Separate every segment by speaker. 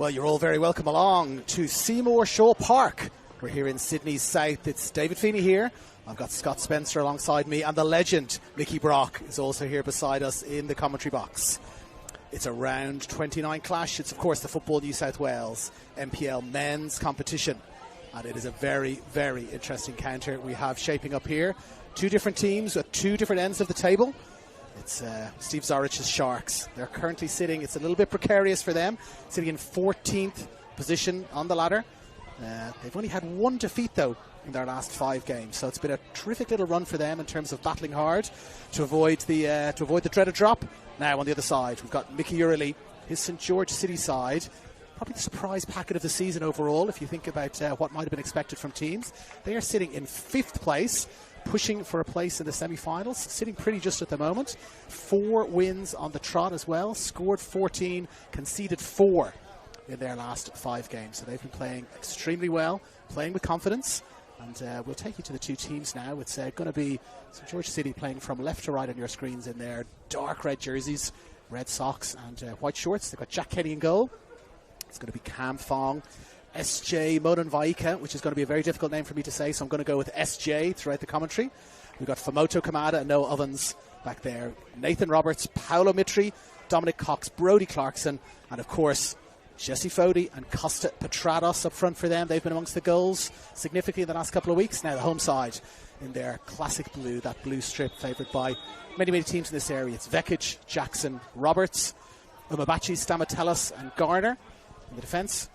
Speaker 1: Well, you're all very welcome along to Seymour Shaw Park. We're here in Sydney's south. It's David Feeney here. I've got Scott Spencer alongside me, and the legend, Mickey Brock, is also here beside us in the commentary box. It's a round 29 clash. It's, of course, the Football New South Wales NPL men's competition. And it is a very, very interesting counter we have shaping up here. Two different teams at two different ends of the table. It's Steve Zorich's Sharks. They're currently sitting, it's a little bit precarious for them, sitting in 14th position on the ladder. They've only had one defeat, though, in their last 5 games. So it's been a terrific little run for them in terms of battling hard to avoid the dreaded drop. Now, on the other side, we've got Mickey Urley, his St George City side. Probably the surprise packet of the season overall, if you think about what might have been expected from teams. They are sitting in 5th place, pushing for a place in the semi-finals, sitting pretty just at the moment. 4 wins on the trot as well, scored 14, conceded 4 in their last 5 games. So they've been playing extremely well, playing with confidence. And we'll take you to the two teams now. It's going to be St George City playing from left to right on your screens in their dark red jerseys, red socks and white shorts. They've got Jack Kenny in goal. It's going to be Cam Fong, SJ Monan Vaika, which is going to be a very difficult name for me to say, so I'm going to go with SJ throughout the commentary. We've got Famoto Kamada and Noah Ovens back there. Nathan Roberts, Paolo Mitri, Dominic Cox, Brody Clarkson, and of course, Jesse Fody and Costa Petrados up front for them. They've been amongst the goals significantly in the last couple of weeks. Now the home side in their classic blue, that blue strip favoured by many, many teams in this area. It's Vekic, Jackson, Roberts, Umabachi, Stamatellis and Garner. In the defence,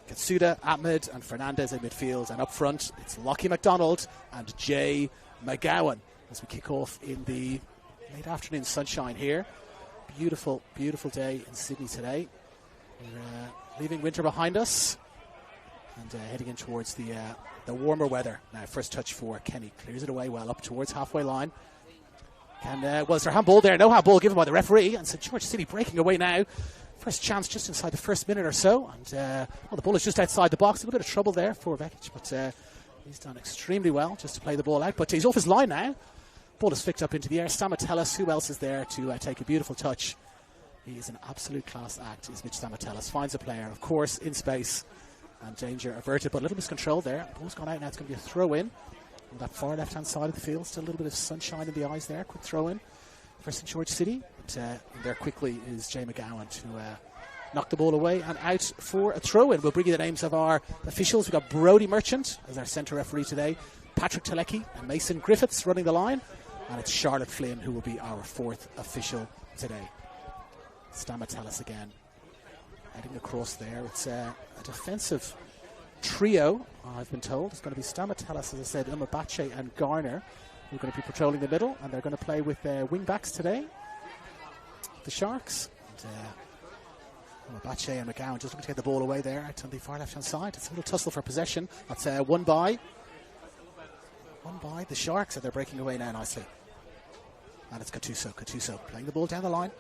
Speaker 1: Katsuda, Ahmed and Fernandez in midfield. And up front, it's Lockie MacDonald and Jay McGowan as we kick off in the late afternoon sunshine here. Beautiful, beautiful day in Sydney today. We're leaving winter behind us and heading in towards the warmer weather. Now, first touch for Kenny. Clears it away well up towards halfway line. Was there handball there? No handball given by the referee. And St George City breaking away now. First chance just inside the first minute or so. And the ball is just outside the box. A little bit of trouble there for Vekic, but he's done extremely well just to play the ball out. But he's off his line now. Ball is flicked up into the air. Stamatellis, who else is there to take a beautiful touch? He is an absolute class act, is Mitch Stamatellis. Finds a player, of course, in space. And danger averted, but a little miscontrol there. Ball's gone out now. It's going to be a throw-in on that far left-hand side of the field. Still a little bit of sunshine in the eyes there. Quick throw-in for St George City. But there quickly is Jay McGowan to knock the ball away and out for a throw-in. We'll bring you the names of our officials. We've got Brody Merchant as our centre referee today. Patrick Telecki and Mason Griffiths running the line. And it's Charlotte Flynn who will be our 4th official today. Stamatellis again. Heading across there. It's a defensive trio, I've been told. It's going to be Stamatellis, as I said, Umabache and Garner, who are going to be patrolling the middle. And they're going to play with wing-backs today. The Sharks. And Umabache and McGowan just looking to get the ball away there out on the far left-hand side. It's a little tussle for possession. That's one by the Sharks, and they're breaking away now nicely. And it's Gattuso playing the ball down the line.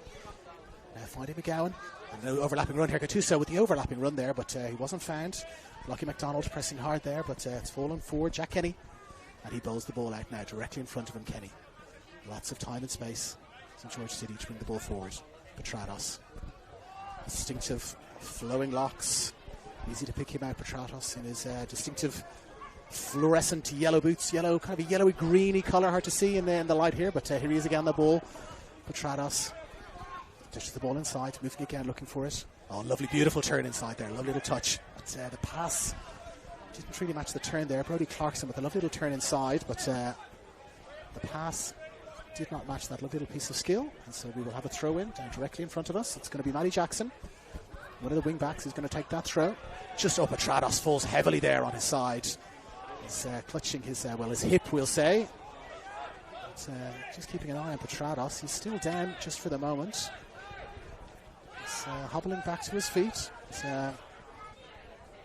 Speaker 1: Finding McGowan. And no overlapping run here. Gattuso with the overlapping run there, but he wasn't found. Lockie MacDonald pressing hard there, but it's fallen for Jack Kenny. And he bowls the ball out now, directly in front of him, Kenny. Lots of time and space. St George City to bring the ball forward. Petrados. Distinctive flowing locks. Easy to pick him out, Petrados, in his distinctive fluorescent yellow boots. Yellow, kind of a yellowy greeny colour, hard to see in the light here, but here he is again on the ball. Petrados. Touches the ball inside, moving again, looking for it. Oh, lovely, beautiful turn inside there. Lovely little touch. But the pass didn't really match the turn there. Brody Clarkson with a lovely little turn inside, but the pass did not match that lovely little piece of skill. And so we will have a throw-in down directly in front of us. It's going to be Matty Jackson, one of the wing-backs, who's going to take that throw. Just Petrados falls heavily there on his side. He's clutching his hip, we'll say. But, just keeping an eye on Petrados. He's still down just for the moment. He's hobbling back to his feet.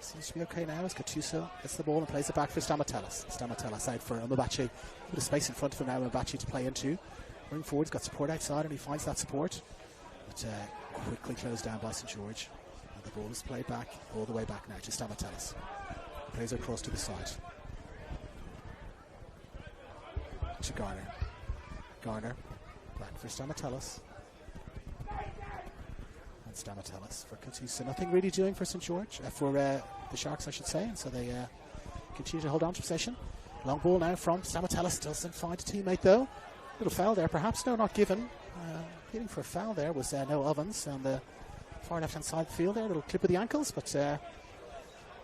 Speaker 1: Seems to be okay now as Gattuso gets the ball and plays it back for Stamatellis. Stamatellis out for Umabache. A bit of space in front of him now, Umabache to play into. Running forward, he's got support outside and he finds that support. But quickly closed down by St George. And the ball is played back, all the way back now to Stamatellis. Plays it across to the side. To Garner. Garner, back for Stamatellis. And Stamatellis for Katusa. Nothing really doing for St. George, for the Sharks, I should say. And so they continue to hold on to possession. Long ball now from Stamatellis. Doesn't find a teammate, though. Little foul there, perhaps. No, not given. Pleading for a foul there was Noah Ovens on the far left-hand side of the field there. Little clip of the ankles, but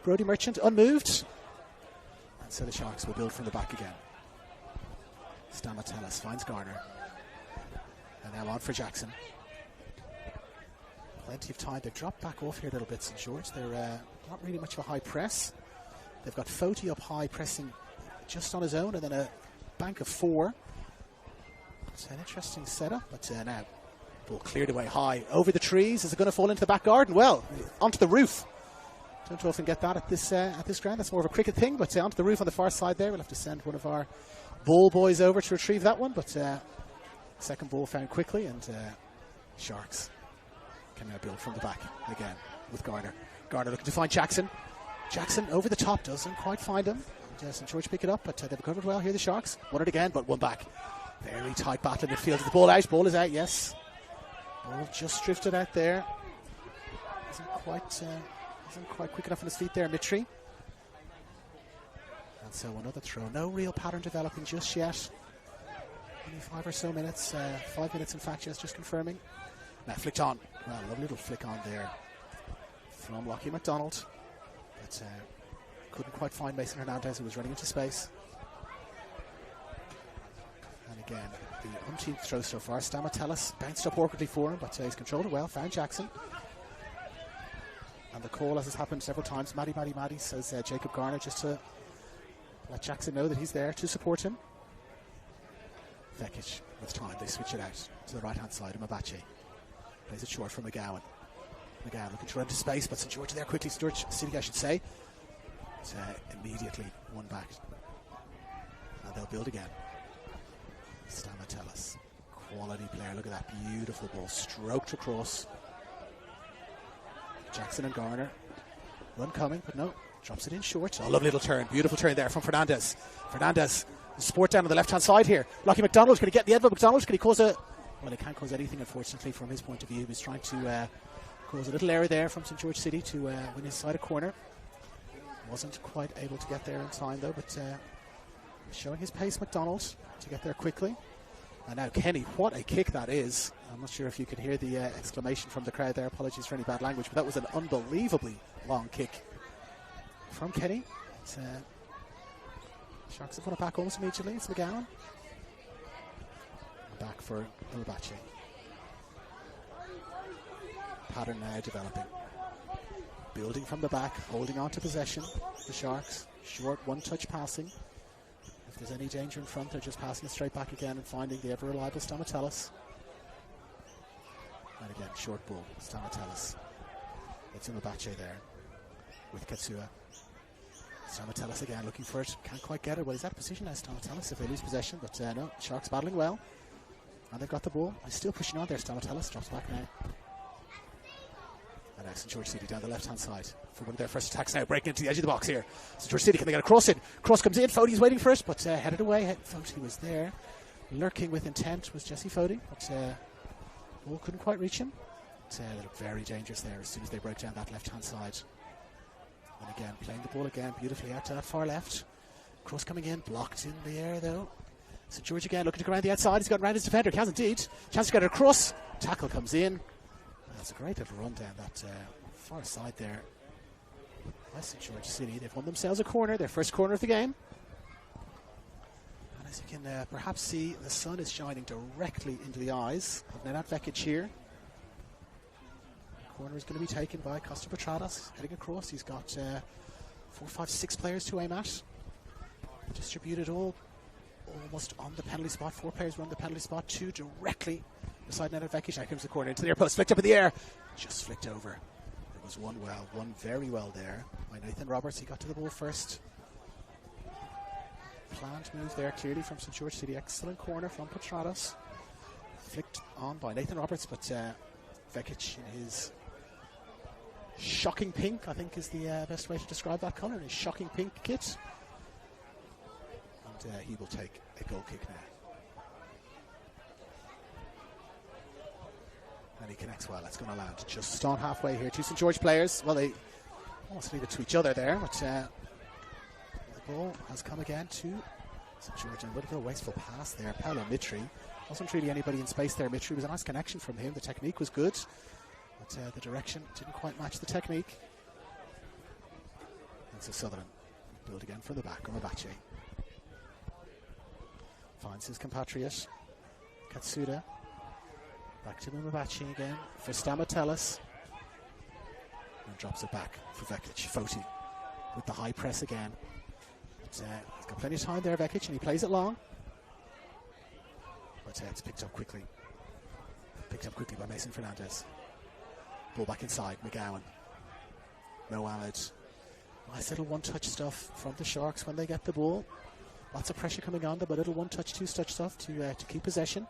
Speaker 1: Brodie Merchant unmoved. And so the Sharks will build from the back again. Stamatellis finds Garner. And now on for Jackson. Plenty of time. They've dropped back off here a little bit, St. George. They're not really much of a high press. They've got Foti up high, pressing just on his own, and then a bank of 4. It's an interesting setup, but now ball cleared away high over the trees. Is it going to fall into the back garden? Well, onto the roof. Don't often get that at this ground. That's more of a cricket thing, but onto the roof on the far side there. We'll have to send one of our ball boys over to retrieve that one, but second ball found quickly, and Sharks can now build from the back again with Garner. Garner looking to find Jackson. Jackson over the top, doesn't quite find him. St. George pick it up, but they've recovered well here, the Sharks. Won it again, but one back. Very tight battle in midfield. The ball out. Ball is out, yes. Ball just drifted out there. Isn't quite quick enough on his feet there, Mitri. And so another throw. No real pattern developing just yet. Only 5 or so minutes. 5 minutes, in fact, just confirming. Now flicked on. Well, lovely little flick on there from Lockie MacDonald. But couldn't quite find Mason Hernandez, who was running into space. And again, the umpteenth throw so far. Stamatellis bounced up awkwardly for him, but he's controlled it well. Found Jackson. And the call, as has happened several times, Maddie, says Jacob Garner, just to let Jackson know that he's there to support him. Vekic with time. They switch it out to the right-hand side of Mabache. Plays it short for McGowan. McGowan looking to run to space, but St. George there quickly. St. George City, I should say. It's immediately one back. And they'll build again. Stamatellis. Quality player. Look at that beautiful ball. Stroked across. Jackson and Garner. Run coming, but no. Drops it in short. Oh, lovely little turn. Beautiful turn there from Fernandez. Fernandez. Support down on the left-hand side here. Lockie MacDonald's going to get the end of McDonald. Can he cause a... Well, he can't cause anything, unfortunately, from his point of view. He was trying to cause a little error there from St. George City to win his side a corner. Wasn't quite able to get there in time, though, but showing his pace, MacDonald, to get there quickly. And now Kenny, what a kick that is. I'm not sure if you could hear the exclamation from the crowd there. Apologies for any bad language, but that was an unbelievably long kick from Kenny. Sharks have won it back almost immediately. It's McGowan. Back for Mabache. Pattern now developing. Building from the back, holding on to possession. The Sharks. Short one-touch passing. If there's any danger in front, they're just passing it straight back again and finding the ever-reliable Stamatellis. And again, short ball. Stamatellis. It's Mabache there with Katsua. Stamatellis again looking for it. Can't quite get it. Well, he's out of position now, Stamatellis, if they lose possession. But no, Sharks battling well. And they've got the ball. He's still pushing on there. Stamatellis drops back now. And now St. George City down the left-hand side for one of their first attacks now. Breaking into the edge of the box here. St. George City, can they get a cross in? Cross comes in. Fody's waiting for it, but headed away. Fody was there. Lurking with intent was Jesse Fody, but ball couldn't quite reach him. But, they look very dangerous there as soon as they break down that left-hand side. And again, playing the ball again beautifully out to that far left. Cross coming in, blocked in the air though. St. George again looking to go around the outside. He's got around his defender. He has indeed. Chance to get it across. Tackle comes in. That's a great little run down that far side there. By St. George City. They've won themselves a corner, their first corner of the game. And as you can perhaps see, the sun is shining directly into the eyes of Nenad Vekic here. Corner is going to be taken by Costa Petradas. Heading across, he's got 4, 5, 6 players to aim at. Distributed all almost on the penalty spot. 4 players were on the penalty spot. 2 directly beside Nenad Vekic. Now comes the corner into the air post. Flicked up in the air. Just flicked over. There was one very well there by Nathan Roberts. He got to the ball first. Planned move there clearly from St. George City. Excellent corner from Petradas. Flicked on by Nathan Roberts, but Vekic in his shocking pink, I think is the best way to describe that colour. His shocking pink kit. And he will take a goal kick now. And he connects well. That's going to land just on halfway here. Two St. George players. Well, they almost leave it to each other there, but the ball has come again to St. George. And a bit of a wasteful pass there. Paolo Mitri. Wasn't really anybody in space there. Mitri was a nice connection from him. The technique was good, but the direction didn't quite match the technique. And so Sutherland build again from the back. Umabachi finds his compatriot Katsuda. Back to Umabachi again for Stamatelis. And drops it back for Vekic. Foti with the high press again. But, he's got plenty of time there, Vekic, and he plays it long. But it's picked up quickly. Picked up quickly by Mason Fernandez. Ball back inside, McGowan. Mohamed. Nice little one-touch stuff from the Sharks when they get the ball. Lots of pressure coming on them, but little one-touch, two-touch stuff to keep possession.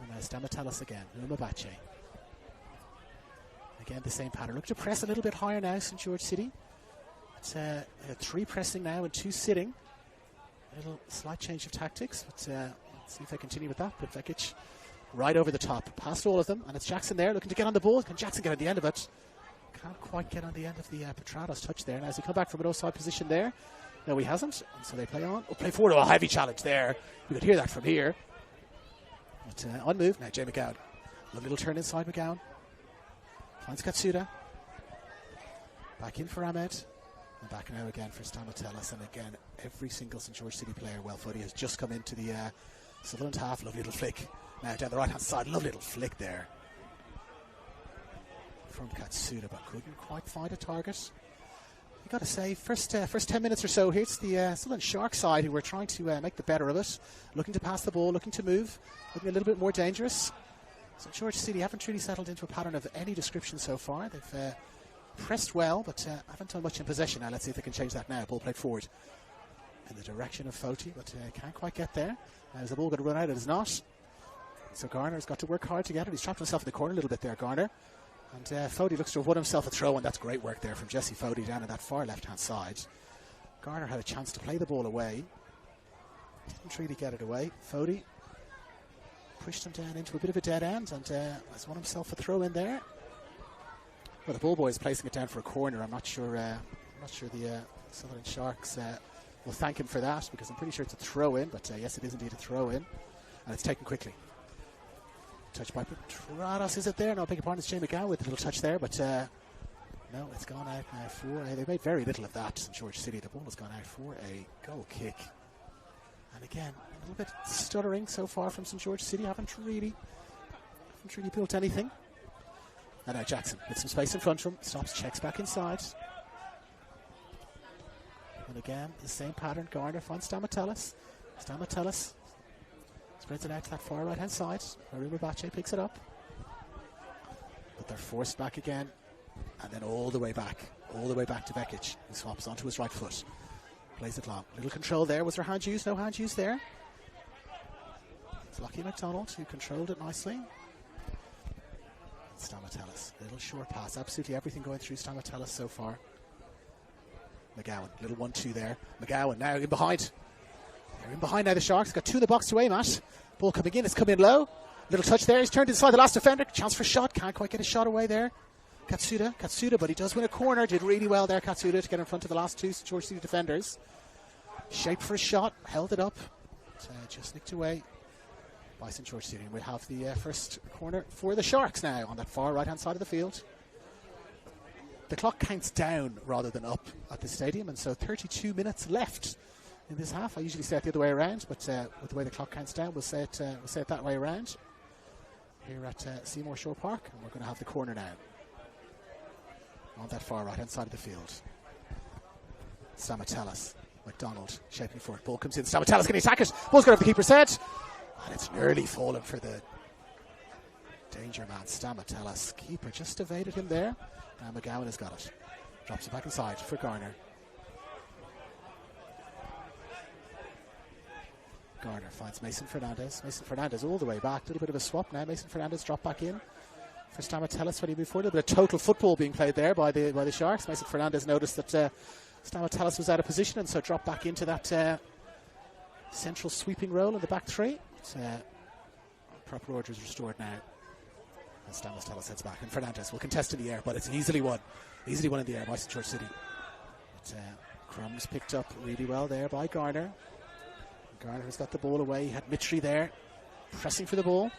Speaker 1: And there's Stamatelis again, Umabachi. Again, the same pattern. Look to press a little bit higher now, St. George City. It's 3 pressing now and 2 sitting. A little slight change of tactics, but let's see if they continue with that. But Vekic right over the top, past all of them, and it's Jackson there looking to get on the ball. Can Jackson get on the end of it? Can't quite get on the end of the Petrados touch there. Now, has he come back from an offside position there? No, he hasn't. And so they play on. Oh, play forward. Oh, a heavy challenge there. You could hear that from here. But on move. Now, Jay McGowan. A little turn inside McGowan. Finds Katsuda. Back in for Ahmed. And back now again for Stamatelis. And again, every single St. George City player, well, Foti has just come into the Sutherland half. Lovely little flick. Now down the right-hand side. Lovely little flick there from Katsuda, but couldn't quite find a target. You got to say, first 10 minutes or so here, it's the Sutherland Shark side who were trying to make the better of it, looking to pass the ball, looking to move, looking a little bit more dangerous. St. George City haven't really settled into a pattern of any description so far. They've pressed well, but haven't done much in possession. Now let's see if they can change that now. Ball played forward in the direction of Foti, but can't quite get there. Is the ball going to run out? It is not. So Garner's got to work hard to get it. He's trapped himself in the corner a little bit there, Garner. And Foti looks to have won himself a throw, and that's great work there from Jesse Foti down on that far left-hand side. Garner had a chance to play the ball away. Didn't really get it away. Foti pushed him down into a bit of a dead end and has won himself a throw in there. Well, the ball boy is placing it down for a corner. I'm not sure the Sutherland Sharks will thank him for that, because I'm pretty sure it's a throw in, but yes, it is indeed a throw in, and it's taken quickly. Touch by Petrados, is it there? No, I beg your pardon, it's Jay McGowan with a little touch there, but no, it's gone out now for they made very little of that, St. George City. The ball has gone out for a goal kick. And again, a little bit stuttering so far from St. George City. Haven't really built anything. And now Jackson with some space in front of him, stops, checks back inside. And again, the same pattern. Garner finds Stamatelis. Stamatelis spreads it out to that far right-hand side. Umabachi picks it up. But they're forced back again. And then all the way back to Vekic, who swaps onto his right foot. Plays it long. Little control there. Was there hand use? No hand use there. It's Lucky McDonald who controlled it nicely. Stamatelis. Little short pass. Absolutely everything going through Stamatelis so far. McGowan. Little 1-2 there. McGowan now in behind. They're in behind now, the Sharks. Got 2 in the box to aim at. Ball coming in. It's come in low. Little touch there. He's turned inside the last defender. Chance for a shot. Can't quite get a shot away there. Katsuda, but he does win a corner. Did really well there, Katsuda, to get in front of the last 2 George City defenders. Shaped for a shot. Held it up. Just nicked away by St. George City. And we'll have the first corner for the Sharks now on that far right-hand side of the field. The clock counts down rather than up at the stadium, and so 32 minutes left in this half. I usually say it the other way around, but with the way the clock counts down, we'll say it that way around here at Seymour Shore Park, and we're going to have the corner now on that far right-hand side of the field. Stamatelis, McDonald shaping for it. Ball comes in. Stamatelis, can he attack it? Ball's going over the keeper's head, and it's nearly fallen for the danger man, Stamatelis. Keeper just evaded him there. Now McGowan has got it. Drops it back inside for Garner. Garner finds Mason Fernandez. Mason Fernandez all the way back. A little bit of a swap now. Mason Fernandez dropped back in for Stamatelis when he moved forward. A little bit of total football being played there by the Sharks. Mason Fernandez noticed that Stamatelis was out of position, and so dropped back into that central sweeping role in the back three. Proper order is restored now As Stamos heads back, and Fernandez will contest in the air, but it's easily won in the air by St. George City. But Crumbs picked up really well there by Garner. Garner has got the ball away. He had Mitri there pressing for the ball.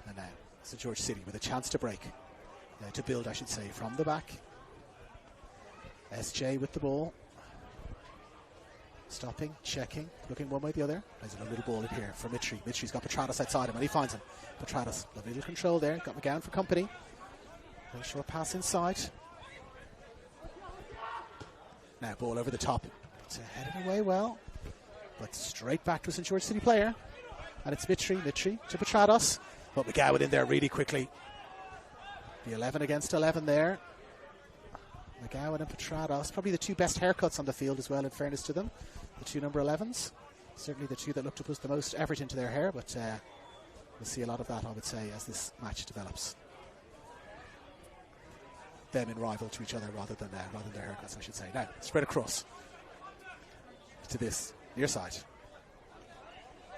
Speaker 1: And now St. George City with a chance to break, to build I should say, from the back. SJ with the ball. Stopping, checking, looking one way or the other. There's a little ball in here for Mitri. Mitri's got Petrados outside him and he finds him. Petrados, a little control there. Got McGowan for company. A little short pass inside. Now ball over the top. It's headed away well. But straight back to a St. George City player. And it's Mitri to Petrados. But McGowan in there really quickly. The 11 against 11 there. McGowan and Petrados, probably the two best haircuts on the field as well, in fairness to them. The two number 11s. Certainly the two that look to put the most effort into their hair, but we'll see a lot of that, I would say, as this match develops. Them in rival to each other rather than their haircuts, I should say. Now, spread across to this near side.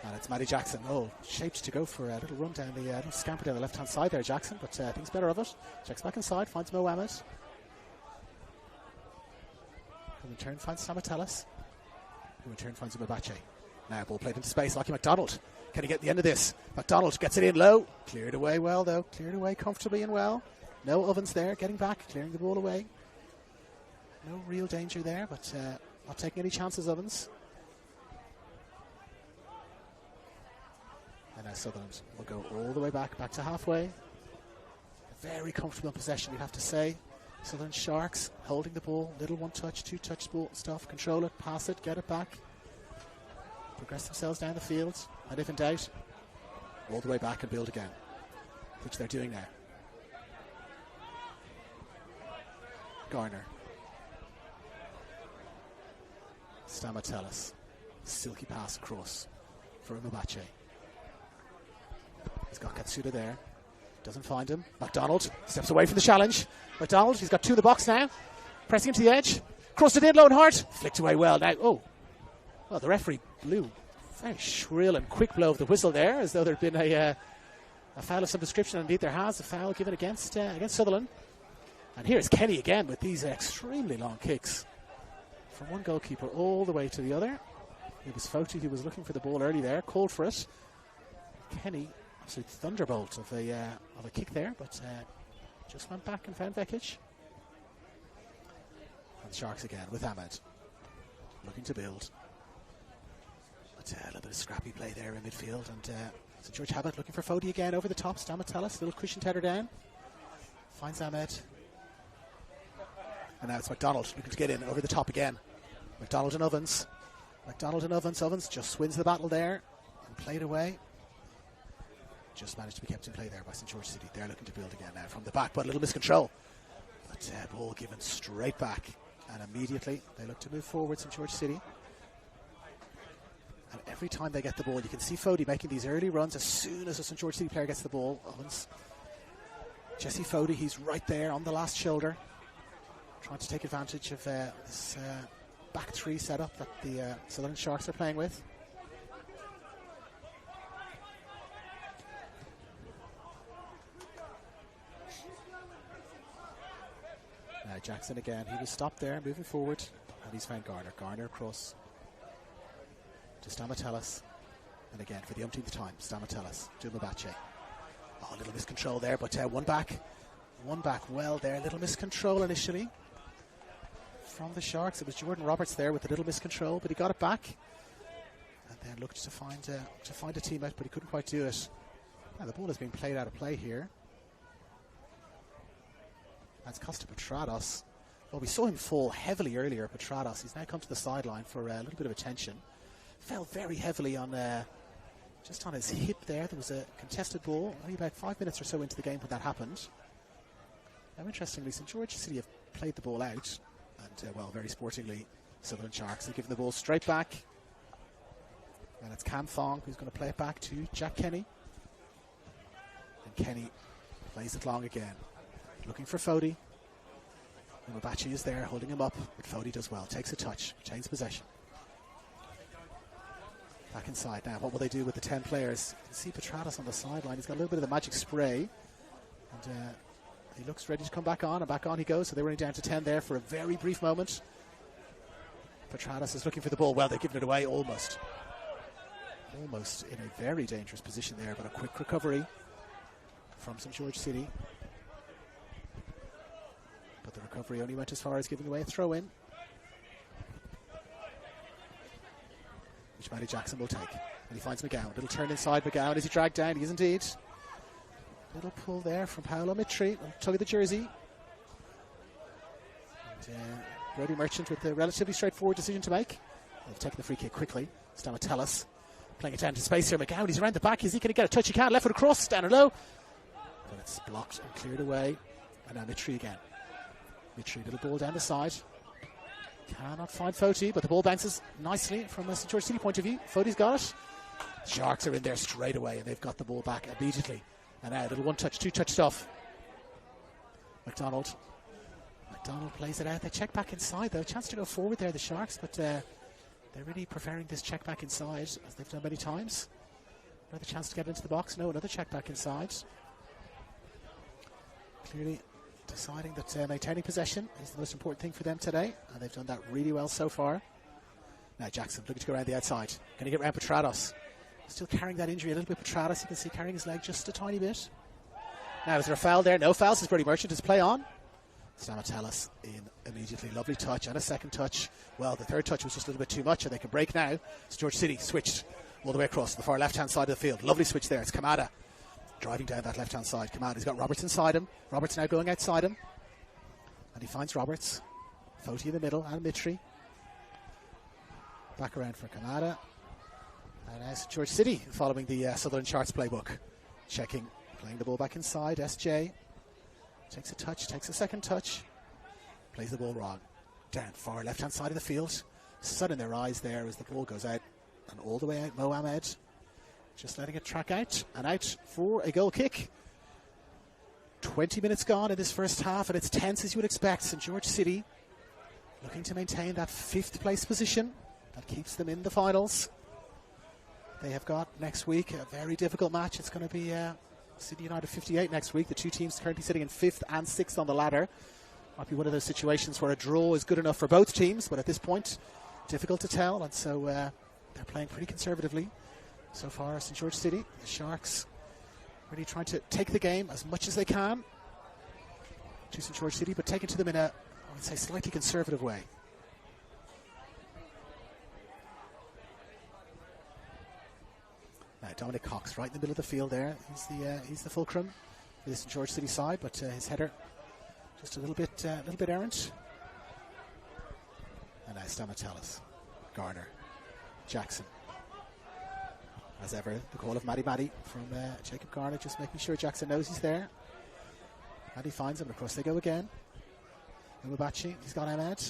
Speaker 1: And it's Matty Jackson. Oh, shaped to go for a little run down the little scamper down the left-hand side there, Jackson, but thinks better of it. Checks back inside, finds Mohamed. Who in turn finds Samatellis. Who in turn finds Mbabache. Now ball played into space. Lucky McDonald. Can he get the end of this? McDonald gets it in low. Cleared away well though. Cleared away comfortably and well. No Ovens there. Getting back. Clearing the ball away. No real danger there, but not taking any chances, Ovens. And now Sutherland will go all the way back to halfway. Very comfortable in possession, you'd have to say. Sutherland Sharks holding the ball, little one touch, two touch ball stuff, control it, pass it, get it back, progress themselves down the field, and if in doubt, all the way back and build again, which they're doing now. Garner, Stamatellis, silky pass across for Mbabache. He's got Katsuda there. Doesn't find him. McDonald steps away from the challenge. McDonald, he's got two in the box now. Pressing him to the edge. Crossed it in, Lone Hart. Flicked away well now. Oh. Well, the referee blew very shrill and quick blow of the whistle there, as though there'd been a foul of some description. Indeed, there has a foul given against Sutherland. And here's Kenny again with these extremely long kicks. From one goalkeeper all the way to the other. It was Foti who was looking for the ball early there. Called for it. Kenny, absolute thunderbolt of a kick there, but just went back and found Vekic. And the Sharks again with Ahmed, looking to build. But a little bit of scrappy play there in midfield, and St. George Habit looking for Fodi again over the top. Stamatellis, little cushion tether down. Finds Ahmed. And now it's McDonald looking to get in over the top again. McDonald and Ovens. Ovens just wins the battle there and played away. Just managed to be kept in play there by St. George City. They're looking to build again now from the back, but a little miscontrol. But ball given straight back. And immediately they look to move forward, St. George City. And every time they get the ball, you can see Fodi making these early runs as soon as a St. George City player gets the ball. Owens. Jesse Fodi, he's right there on the last shoulder, trying to take advantage of this back three setup that the Sutherland Sharks are playing with. Now Jackson again, he was stopped there, moving forward, and he's found Garner. Garner across to Stamatellis, and again for the umpteenth time, Stamatellis to Mbabache. Oh, a little miscontrol there, but one back well there, a little miscontrol initially from the Sharks. It was Jordan Roberts there with a little miscontrol, but he got it back, and then looked to find a teammate, but he couldn't quite do it. Now the ball is being played out of play here. That's Costa Petrados. Well, we saw him fall heavily earlier, Petrados. He's now come to the sideline for a little bit of attention. Fell very heavily on just on his hip there. There was a contested ball, only about 5 minutes or so into the game when that happened. Now, interestingly, St. George City have played the ball out, and, well, very sportingly, Sutherland Sharks have given the ball straight back. And it's Cam Thong who's going to play it back to Jack Kenny. And Kenny plays it long again. Looking for Fodi. And Mbabache is there holding him up, but Fodi does well. Takes a touch, retains possession. Back inside now. What will they do with the 10 players? You can see Petratus on the sideline. He's got a little bit of the magic spray. And he looks ready to come back on, and back on he goes. So they're running down to 10 there for a very brief moment. Petratus is looking for the ball. Well, they've given it away almost. Almost in a very dangerous position there, but a quick recovery from St. George City. But the recovery only went as far as giving away a throw-in, which Matty Jackson will take. And he finds McGowan. Little turn inside McGowan. Is he dragged down? He is indeed. Little pull there from Paolo Mitri. Tug of the jersey. And Brody Merchant with a relatively straightforward decision to make. They've taken the free kick quickly. Stamatellis playing it down to space here. McGowan, he's around the back. Is he going to get a touch? He can't. Left foot across. Down and low. But it's blocked and cleared away. And now Mitri again. Mitri, little ball down the side. Cannot find Foti, but the ball bounces nicely from a St. George City point of view. Foti's got it. Sharks are in there straight away, and they've got the ball back immediately. And now a little one-touch, two-touch stuff. McDonald plays it out. They check back inside, though. Chance to go forward there, the Sharks, but they're really preferring this check back inside, as they've done many times. Another chance to get into the box. No, another check back inside. Clearly deciding that maintaining possession is the most important thing for them today, and they've done that really well so far. Now Jackson looking to go around the outside. Can he get around Petratos? Still carrying that injury a little bit. Petratos, you can see carrying his leg just a tiny bit. Now, is there a foul there? No foul, says Brody Merchant. Does play on? Stamatellis in immediately. Lovely touch and a second touch. Well, the third touch was just a little bit too much, and they can break now. It's George City switched all the way across to the far left-hand side of the field. Lovely switch there. It's Kamada driving down that left-hand side. Kamada's got Roberts inside him. Roberts now going outside him. And he finds Roberts. Foti in the middle, and Mitri. Back around for Kamada. And now St. George City following the Sutherland Charts playbook. Checking, playing the ball back inside. SJ takes a touch, takes a second touch. Plays the ball wrong. Down far left-hand side of the field. Sun in their eyes there as the ball goes out. And all the way out, Mohamed. Just letting it track out. And out for a goal kick. 20 minutes gone in this first half, and it's tense as you would expect. St. George City looking to maintain that 5th place position. That keeps them in the finals. They have got next week a very difficult match. It's going to be Sydney United 58 next week. The two teams currently sitting in 5th and 6th on the ladder. Might be one of those situations where a draw is good enough for both teams, but at this point, difficult to tell. And so they're playing pretty conservatively so far. St. George City, the Sharks, really trying to take the game as much as they can to St. George City, but taking to them in a, I would say, slightly conservative way. Now Dominic Cox right in the middle of the field there. He's the fulcrum for the St. George City side, but his header just a little bit errant. And now Stamatellis, Garner, Jackson. As ever, the call of Matty from Jacob Garner, just making sure Jackson knows he's there. And he finds him, and of course they go again. Umabachi, he's got Ahmed.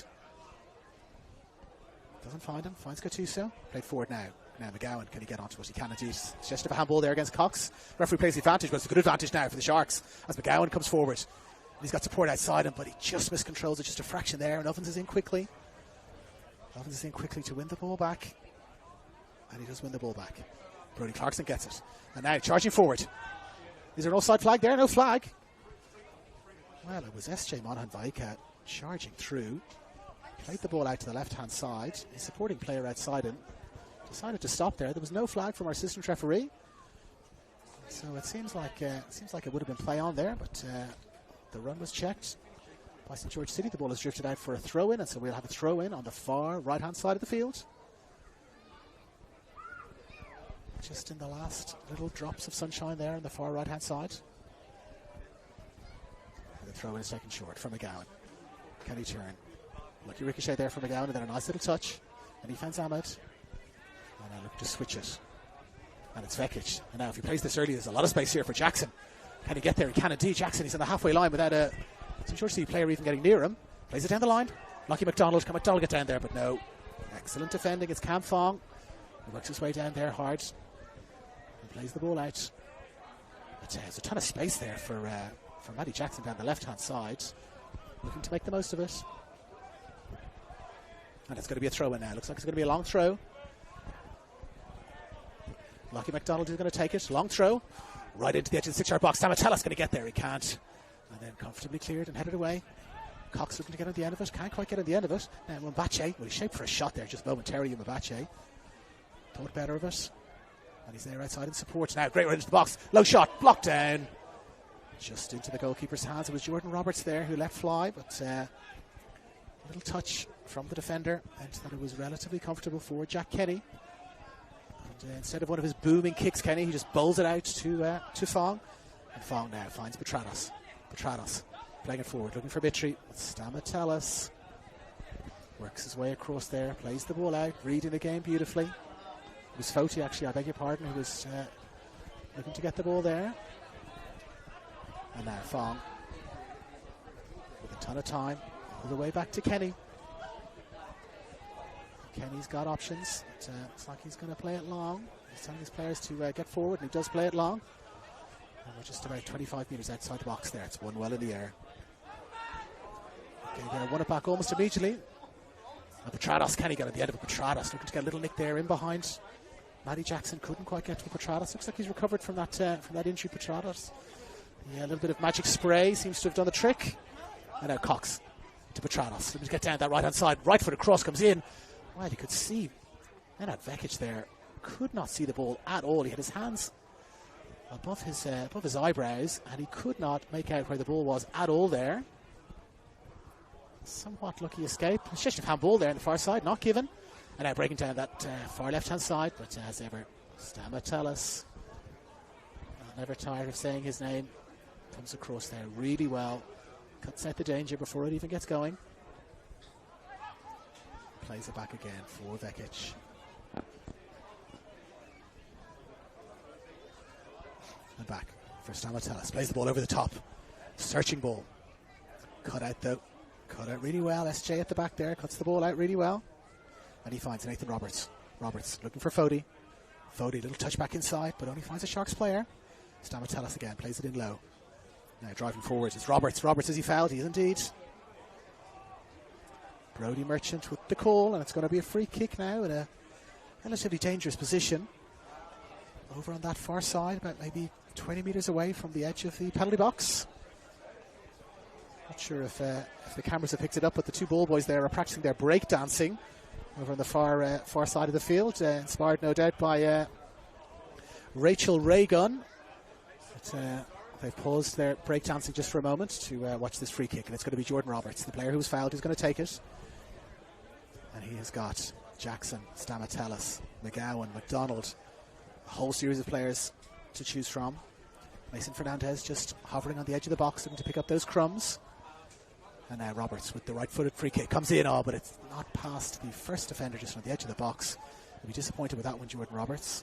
Speaker 1: Doesn't find him, finds Gattuso. Played forward now. Now McGowan, can he get onto it? He can indeed. It's just a handball there against Cox. Referee plays the advantage, but it's a good advantage now for the Sharks as McGowan comes forward. And he's got support outside him, but he just miscontrols it, just a fraction there, and Ovens is in quickly. Ovens is in quickly to win the ball back. And he does win the ball back. Brody Clarkson gets it. And now charging forward. Is there an offside flag there? No flag. Well, it was SJ Monaghan Vaika charging through. Played the ball out to the left-hand side. His supporting player outside him decided to stop there. There was no flag from our assistant referee. So it seems like it would have been play on there, but the run was checked by St. George City. The ball is drifted out for a throw-in, and so we'll have a throw-in on the far right-hand side of the field. Just in the last little drops of sunshine there on the far right-hand side. And the throw-in is taken short from McGowan. Can he turn? Lucky ricochet there from McGowan, and then a nice little touch. And he finds Ahmed. And I look to switch it. And it's Vekic. And now if he plays this early, there's a lot of space here for Jackson. Can he get there? He can indeed. Jackson, he's on the halfway line without a St. George City player even getting near him. Plays it down the line. Lucky McDonald. Can McDonald get down there? But no. Excellent defending. It's Cam Fong. He works his way down there hard. And plays the ball out. But there's a ton of space there for Matty Jackson down the left-hand side. Looking to make the most of it. And it's going to be a throw-in now. Looks like it's going to be a long throw. Lockie McDonald is going to take it. Long throw. Right into the edge of the 6-yard box. Stamatella's going to get there. He can't. And then comfortably cleared and headed away. Cox looking to get on the end of it. Can't quite get on the end of it. Now Mbache, well, he's shaped for a shot there just momentarily. Mbache thought better of it. And he's there outside in support. Now great run into the box. Low shot. Blocked down. Just into the goalkeeper's hands. It was Jordan Roberts there who let fly. But a little touch from the defender. And that it was relatively comfortable for Jack Kenny. And instead of one of his booming kicks, Kenny, he just bowls it out to Fong. And Fong now finds Petratos. Petratos playing it forward, looking for Mitri. Stamatellas works his way across there, plays the ball out, reading the game beautifully. It was Foti, actually, I beg your pardon, who was looking to get the ball there. And now Fong with a ton of time, all the way back to Kenny. Kenny's got options. It's like he's going to play it long. He's telling his players to get forward, and he does play it long. And we're just about 25 metres outside the box there. It's one well in the air. Okay, they won it back almost immediately. And Petratos, Kenny got at the end of it. Petratos looking to get a little nick there in behind. Matty Jackson couldn't quite get to Petratos. Looks like he's recovered from that injury, Petratos. Yeah, a little bit of magic spray seems to have done the trick. And now Cox to Petratos. Looking to get down that right-hand side. Right foot across comes in. Well, you could see Nenad Vekic there. Could not see the ball at all. He had his hands above his eyebrows, and he could not make out where the ball was at all there. Somewhat lucky escape. A shift of handball there on the far side, not given. And now breaking down that far left-hand side, but as ever, Stamatellas, never tired of saying his name, comes across there really well, cuts out the danger before it even gets going. Plays it back again for Vekic. And back for Stamatellas. Plays the ball over the top. Searching ball. Cut out though. Cut out really well. SJ at the back there. Cuts the ball out really well. And he finds Nathan Roberts. Roberts looking for Foti. Foti, little touch back inside, but only finds a Sharks player. Stamatellas again. Plays it in low. Now driving forward is Roberts. Roberts, is he fouled? He is indeed. Brodie Merchant with the call, and it's going to be a free kick now in a relatively dangerous position. Over on that far side, about maybe 20 metres away from the edge of the penalty box. Not sure if the cameras have picked it up, but the two ball boys there are practicing their break dancing over on the far side of the field, inspired no doubt by Rachel Raygun. But they've paused their break dancing just for a moment to watch this free kick, and it's going to be Jordan Roberts, the player who was fouled, who's going to take it. And he has got Jackson, Stamatellas, McGowan, McDonald, a whole series of players to choose from. Mason Fernandez just hovering on the edge of the box, looking to pick up those crumbs. And now Roberts with the right-footed free kick comes in, but it's not past the first defender, just on the edge of the box. He'll be disappointed with that one, Jordan Roberts.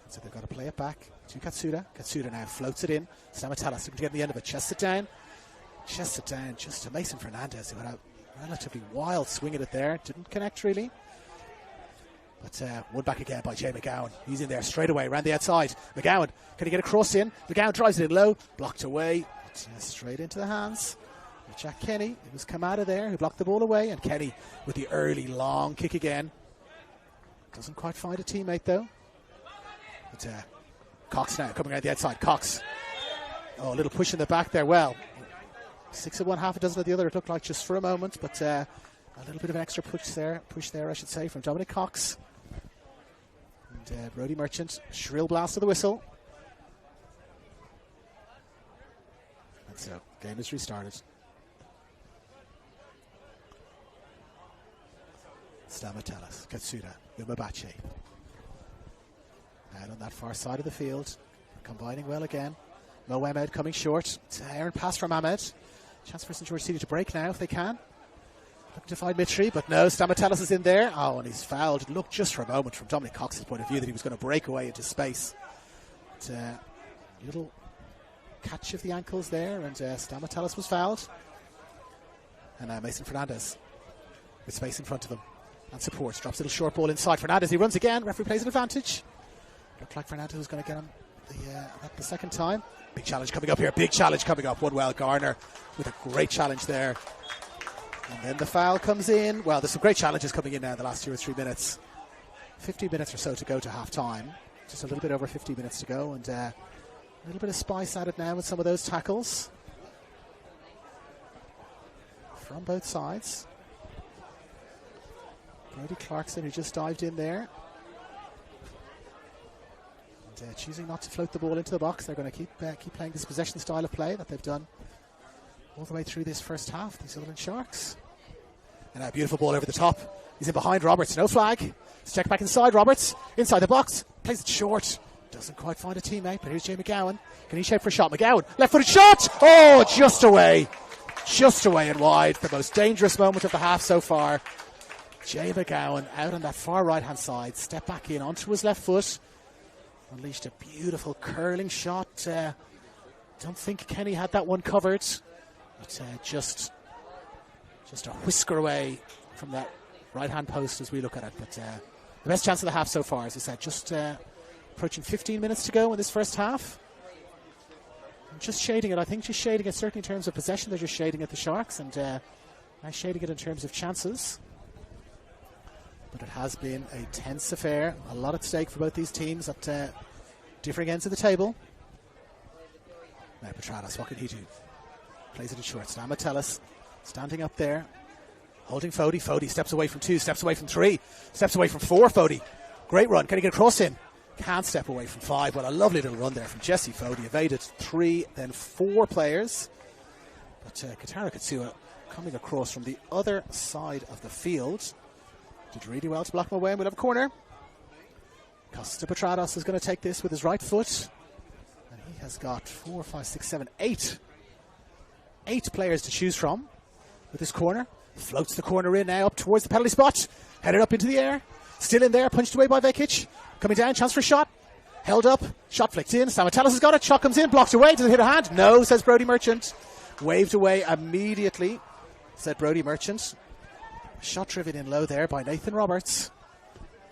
Speaker 1: So they've got to play it back to Katsuda. Katsuda now floats it in. Stamatellas looking to get the end of it. Chests it down just to Mason Fernandez, who had a relatively wild swing at it there. Didn't connect really. But one back again by Jay McGowan. He's in there straight away around the outside. McGowan, can he get a cross in? McGowan drives it in low, blocked away. Straight into the hands of Jack Kenny. It was Kamada there who blocked the ball away. And Kenny with the early long kick again. Doesn't quite find a teammate though. But Cox now coming around the outside. Cox. Oh, a little push in the back there. Well, 6 of one, half a dozen of the other, it looked like just for a moment. But a little bit of an extra push there, I should say, from Dominic Cox. And Brodie Merchant, shrill blast of the whistle. And so, game is restarted. Stamatellas, Katsuda, Yumabache. Out on that far side of the field, combining well again. Mo Ahmed coming short. It's an errant pass from Ahmed. Chance for St George City to break now if they can. Looking to find Mitri, but no, Stamatellas is in there. Oh, and he's fouled. It looked just for a moment from Dominic Cox's point of view that he was going to break away into space. But, little catch of the ankles there, and Stamatellas was fouled. And Mason Fernandez with space in front of him. And support. Drops a little short ball inside. Fernandez, he runs again. Referee plays an advantage. Looked like Fernandez was going to get him the second time. Big challenge coming up here. Big challenge coming up. One well, Garner with a great challenge there. And then the foul comes in. Well, there's some great challenges coming in now in the last 2 or 3 minutes. 15 minutes or so to go to half time. just a little bit over 50 minutes to go, and a little bit of spice added now with some of those tackles from both sides. Brody Clarkson, who just dived in there, and choosing not to float the ball into the box. They're going to keep playing this possession style of play that they've done all the way through this first half, the Sutherland Sharks. And a beautiful ball over the top. He's in behind Roberts, no flag. Let's check back inside Roberts, inside the box, plays it short. Doesn't quite find a teammate, but here's Jay McGowan. Can he shape for a shot? McGowan, left-footed shot! Oh, just away and wide. The most dangerous moment of the half so far. Jay McGowan out on that far right-hand side, step back in onto his left foot. Unleashed a beautiful curling shot. Don't think Kenny had that one covered. But just a whisker away from that right-hand post as we look at it. But the best chance of the half so far, as I said, just approaching 15 minutes to go in this first half. Just shading it, I think, just shading it certainly in terms of possession. They're just shading at the Sharks, and now shading it in terms of chances. But it has been a tense affair, a lot at stake for both these teams at differing ends of the table. Now Petratos, what can he do? Plays it in short. Stan Metellus standing up there, holding Fody. Fody steps away from 2, steps away from 3, steps away from 4. Fody, great run. Can he get across him? Can't step away from 5. What a lovely little run there from Jesse Fody. Evaded 3, then 4 players. But Katara Katsua coming across from the other side of the field. Did really well to block him away, and we'll have a corner. Costa Petratos is going to take this with his right foot. And he has got 4, 5, 6, 7, 8 players to choose from with this corner. Floats the corner in now up towards the penalty spot. Headed up into the air. Still in there, punched away by Vekic. Coming down, chance for a shot. Held up, shot flicked in. Stamatellis has got it. Shot comes in, blocked away. Does it hit a hand? No, says Brodie Merchant. Waved away immediately, said Brodie Merchant. Shot driven in low there by Nathan Roberts.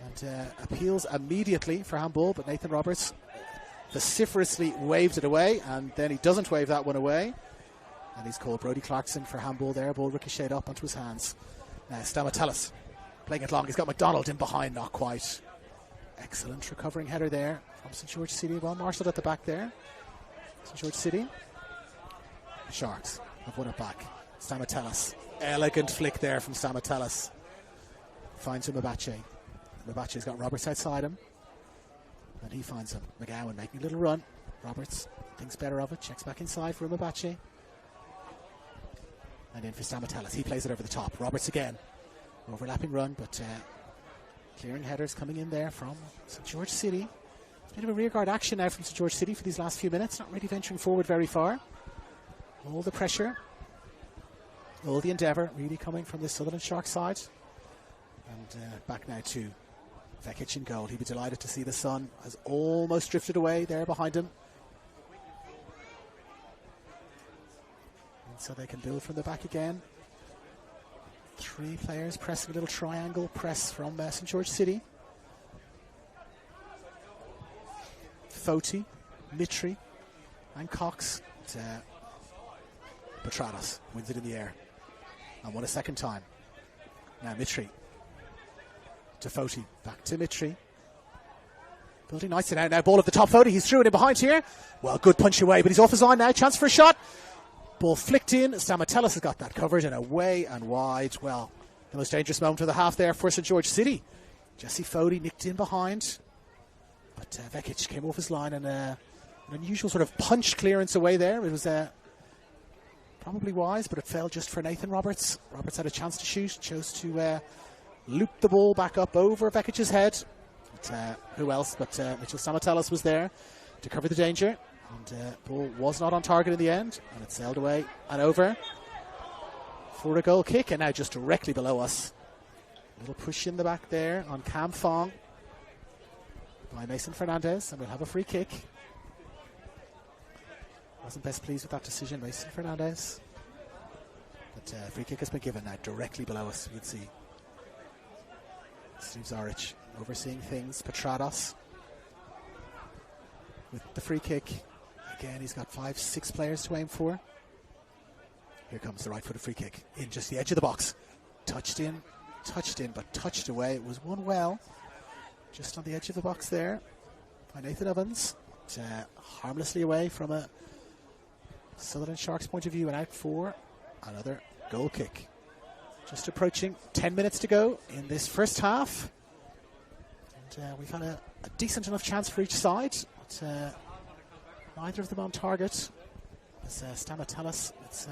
Speaker 1: And appeals immediately for handball, but Nathan Roberts vociferously waved it away, and then he doesn't wave that one away. And he's called Brody Clarkson for handball there. Ball ricocheted up onto his hands. Now Stamatellis playing it long. He's got McDonald in behind, not quite. Excellent recovering header there from St. George City. Well marshalled at the back there. St. George City. The Sharks have won it back. Stamatellis. Elegant flick there from Stamatellis. Finds him Mabache. Mabache's got Roberts outside him. And he finds him. McGowan making a little run. Roberts thinks better of it. Checks back inside for Mabache. And in for Stamatellis. He plays it over the top. Roberts again. Overlapping run, but clearing headers coming in there from St. George City. It's a bit of a rearguard action now from St. George City for these last few minutes. Not really venturing forward very far. All the pressure, all the endeavour really coming from the Sutherland Sharks side. And back now to Vekic in goal. He'd be delighted to see the sun has almost drifted away there behind him. And so they can build from the back again. 3 players pressing a little triangle press from St. George City. Foti, Mitri, and Cox. Petratos wins it in the air. And won a second time. Now Mitri to Foti. Back to Mitri. Building nicely now. Ball at the top. Foti. He's through it in behind here. Well, good punch away, but he's off his line now. Chance for a shot. Ball flicked in. Stamatellis has got that covered, and away and wide. Well, the most dangerous moment of the half there for St. George City. Jesse Fody nicked in behind. But Vekic came off his line, and an unusual sort of punch clearance away there. It was probably wise, but it fell just for Nathan Roberts. Roberts had a chance to shoot. Chose to loop the ball back up over Vekic's head. But, who else but Mitchell Stamatellis was there to cover the danger. And ball was not on target in the end, and it sailed away and over for a goal kick, and now just directly below us. A little push in the back there on Cam Fong by Mason Fernandez, and we'll have a free kick. Wasn't best pleased with that decision, Mason Fernandez. But free kick has been given now directly below us. You can see Steve Zaric overseeing things. Petratos with the free kick. Again, he's got 5, 6 players to aim for. Here comes the right-footed free kick. In just the edge of the box. Touched in, but touched away. It was won well. Just on the edge of the box there. by Nathan Evans. Harmlessly away from a Sutherland Sharks point of view, and out for another goal kick. Just approaching 10 minutes to go in this first half. And we've had a decent enough chance for each side, but neither of them on target. As Stamatelis, it's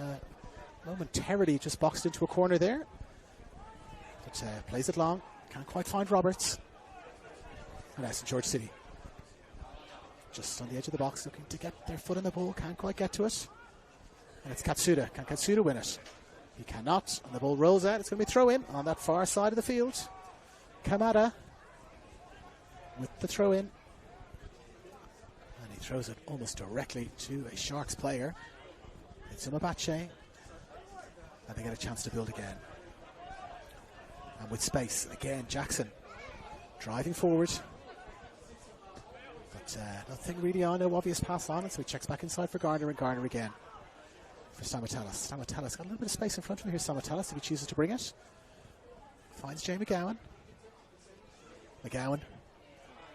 Speaker 1: momentarily just boxed into a corner there. But plays it long, can't quite find Roberts. And that's St. George City. Just on the edge of the box, looking to get their foot in the ball, can't quite get to it. And it's Katsuda. Can Katsuda win it? He cannot, and the ball rolls out. It's going to be throw in on that far side of the field. Kamada with the throw in. And he throws it almost directly to a Sharks player. It's Umabache. And they get a chance to build again. And with space, again, Jackson driving forward. But nothing really on, no obvious pass on it, so he checks back inside for Garner, and Garner again for Stamatelis. Stamatelis got a little bit of space in front of him here, Stamatelis, if he chooses to bring it. Finds Jay McGowan. McGowan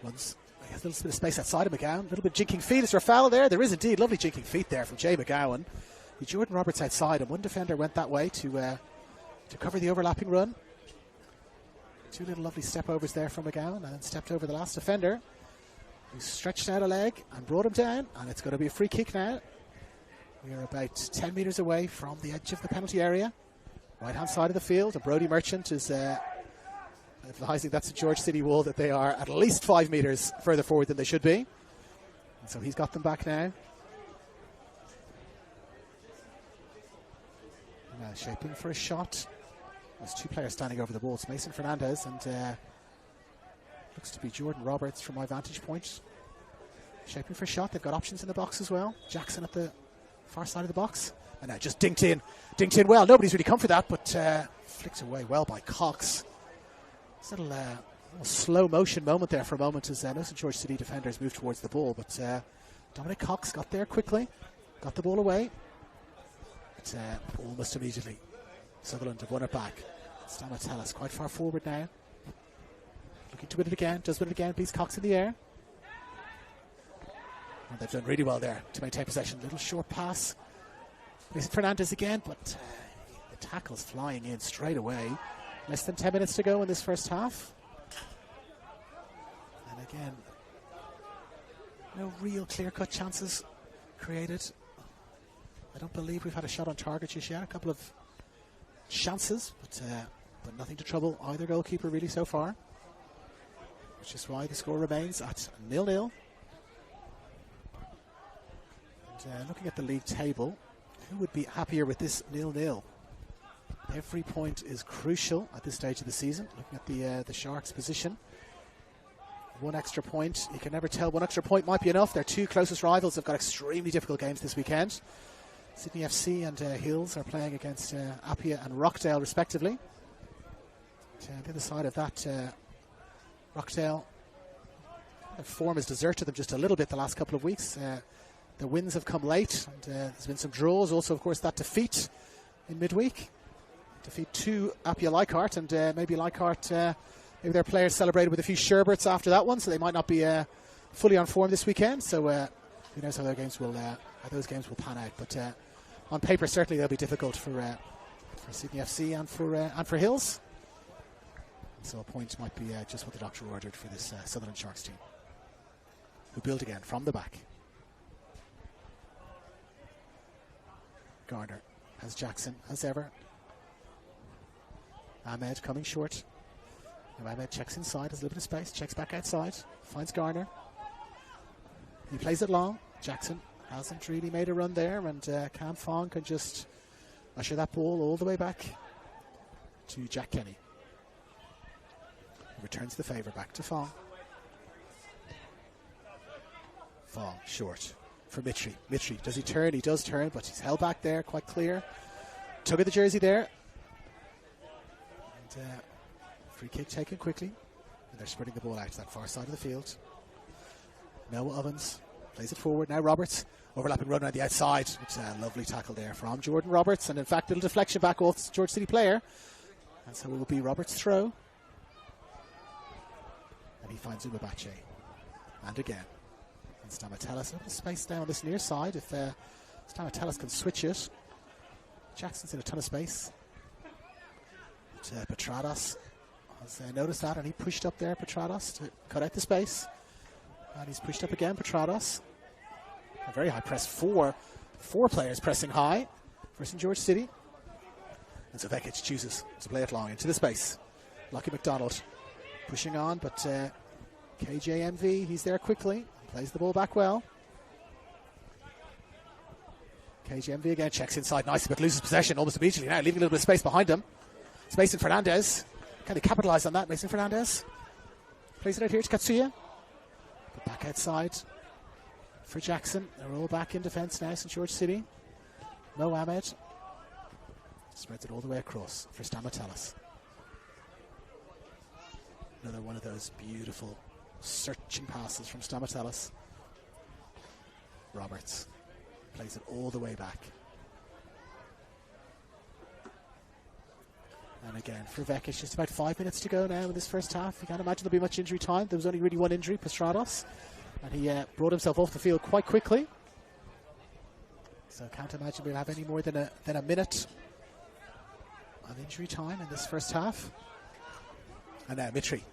Speaker 1: runs, he has a little bit of space outside of McGowan. A little bit of jinking feet. Is there a foul there? There is indeed. Lovely jinking feet there from Jay McGowan. Jordan Roberts outside, and one defender went that way to cover the overlapping run. Two little lovely step overs there from McGowan, and then stepped over the last defender, who stretched out a leg and brought him down, and it's going to be a free kick now. We are about 10 metres away from the edge of the penalty area, right hand side of the field, and Brodie Merchant is advising that St. George City wall that they are at least 5 metres further forward than they should be, and so he's got them back now. Shaping for a shot. There's two players standing over the ball. It's Mason Fernandez and looks to be Jordan Roberts from my vantage point. Shaping for a shot. They've got options in the box as well. Jackson at the far side of the box. And now just dinked in well. Nobody's really come for that, but flicked away well by Cox. It's a little slow motion moment there for a moment as no St. George City defenders move towards the ball, but Dominic Cox got there quickly, got the ball away. Almost immediately Sutherland have won it back. Stamatelis quite far forward now, looking to win it again, does win it again, beats Cox in the air, and they've done really well there to maintain possession. Little short pass, Mason Fernandez again, but the tackle's flying in straight away. Less than 10 minutes to go in this first half, and again no real clear-cut chances created. I don't believe we've had a shot on target just yet. A couple of chances, but nothing to trouble either goalkeeper really so far. Which is why the score remains at 0-0. And looking at the league table, who would be happier with this 0-0? Every point is crucial at this stage of the season. Looking at the Sharks' position, one extra point, you can never tell. One extra point might be enough. Their two closest rivals have got extremely difficult games this weekend. Sydney FC and Hills are playing against Appia and Rockdale respectively. On the other side of that, Rockdale, their form has deserted them just a little bit the last couple of weeks. The wins have come late, and there's been some draws. Also, of course, that defeat in midweek. Defeat to Appia Leichhardt, and maybe Leichhardt, maybe their players celebrated with a few sherbets after that one, so they might not be fully on form this weekend. So who knows how those games will pan out. But on paper, certainly they'll be difficult for Sydney FC and for Hills. So a point might be just what the doctor ordered for this Sutherland Sharks team, who build again from the back. Garner has Jackson, as ever. Ahmed coming short. Now Ahmed checks inside, has a little bit of space, checks back outside, finds Garner. He plays it long. Jackson hasn't really made a run there, and Cam Fong can just usher that ball all the way back to Jack Kenny. He returns the favour back to Fong. Fong short for Mitri. Mitri, does he turn? He does turn, but he's held back there, quite clear. Tug of the jersey there. And free kick taken quickly. And they're spreading the ball out to that far side of the field. Noah Ovens plays it forward. Now Roberts, overlapping run around the outside. It's a lovely tackle there from Jordan Roberts. And in fact, a little deflection back off George City player. And so it will be Roberts' throw. And he finds Umabache. And again. And Stamatellis, a little space down this near side. If Stamatellis can switch it. Jackson's in a ton of space. But Petrados has noticed that, and he pushed up there, Petrados, to cut out the space. And he's pushed up again, Petrados. A very high press. Four players pressing high for St. George City. And so Vekic chooses to play it long into the space. Lucky McDonald pushing on, but KJMV, he's there quickly. Plays the ball back well. KJMV again checks inside nicely, but loses possession almost immediately now, leaving a little bit of space behind him. It's Mason Fernandez. Can he capitalise on that, Mason Fernandez? Plays it out here to Katsuya. But back outside for Jackson. They're all back in defence now, St. George City. Mo Ahmed spreads it all the way across for Stamatellis. Another one of those beautiful searching passes from Stamatellis. Roberts plays it all the way back. And again for Vekic, just about 5 minutes to go now in this first half. You can't imagine there'll be much injury time. There was only really one injury, Pestrados, and he brought himself off the field quite quickly. So can't imagine we'll have any more than a minute of injury time in this first half. And now Mitri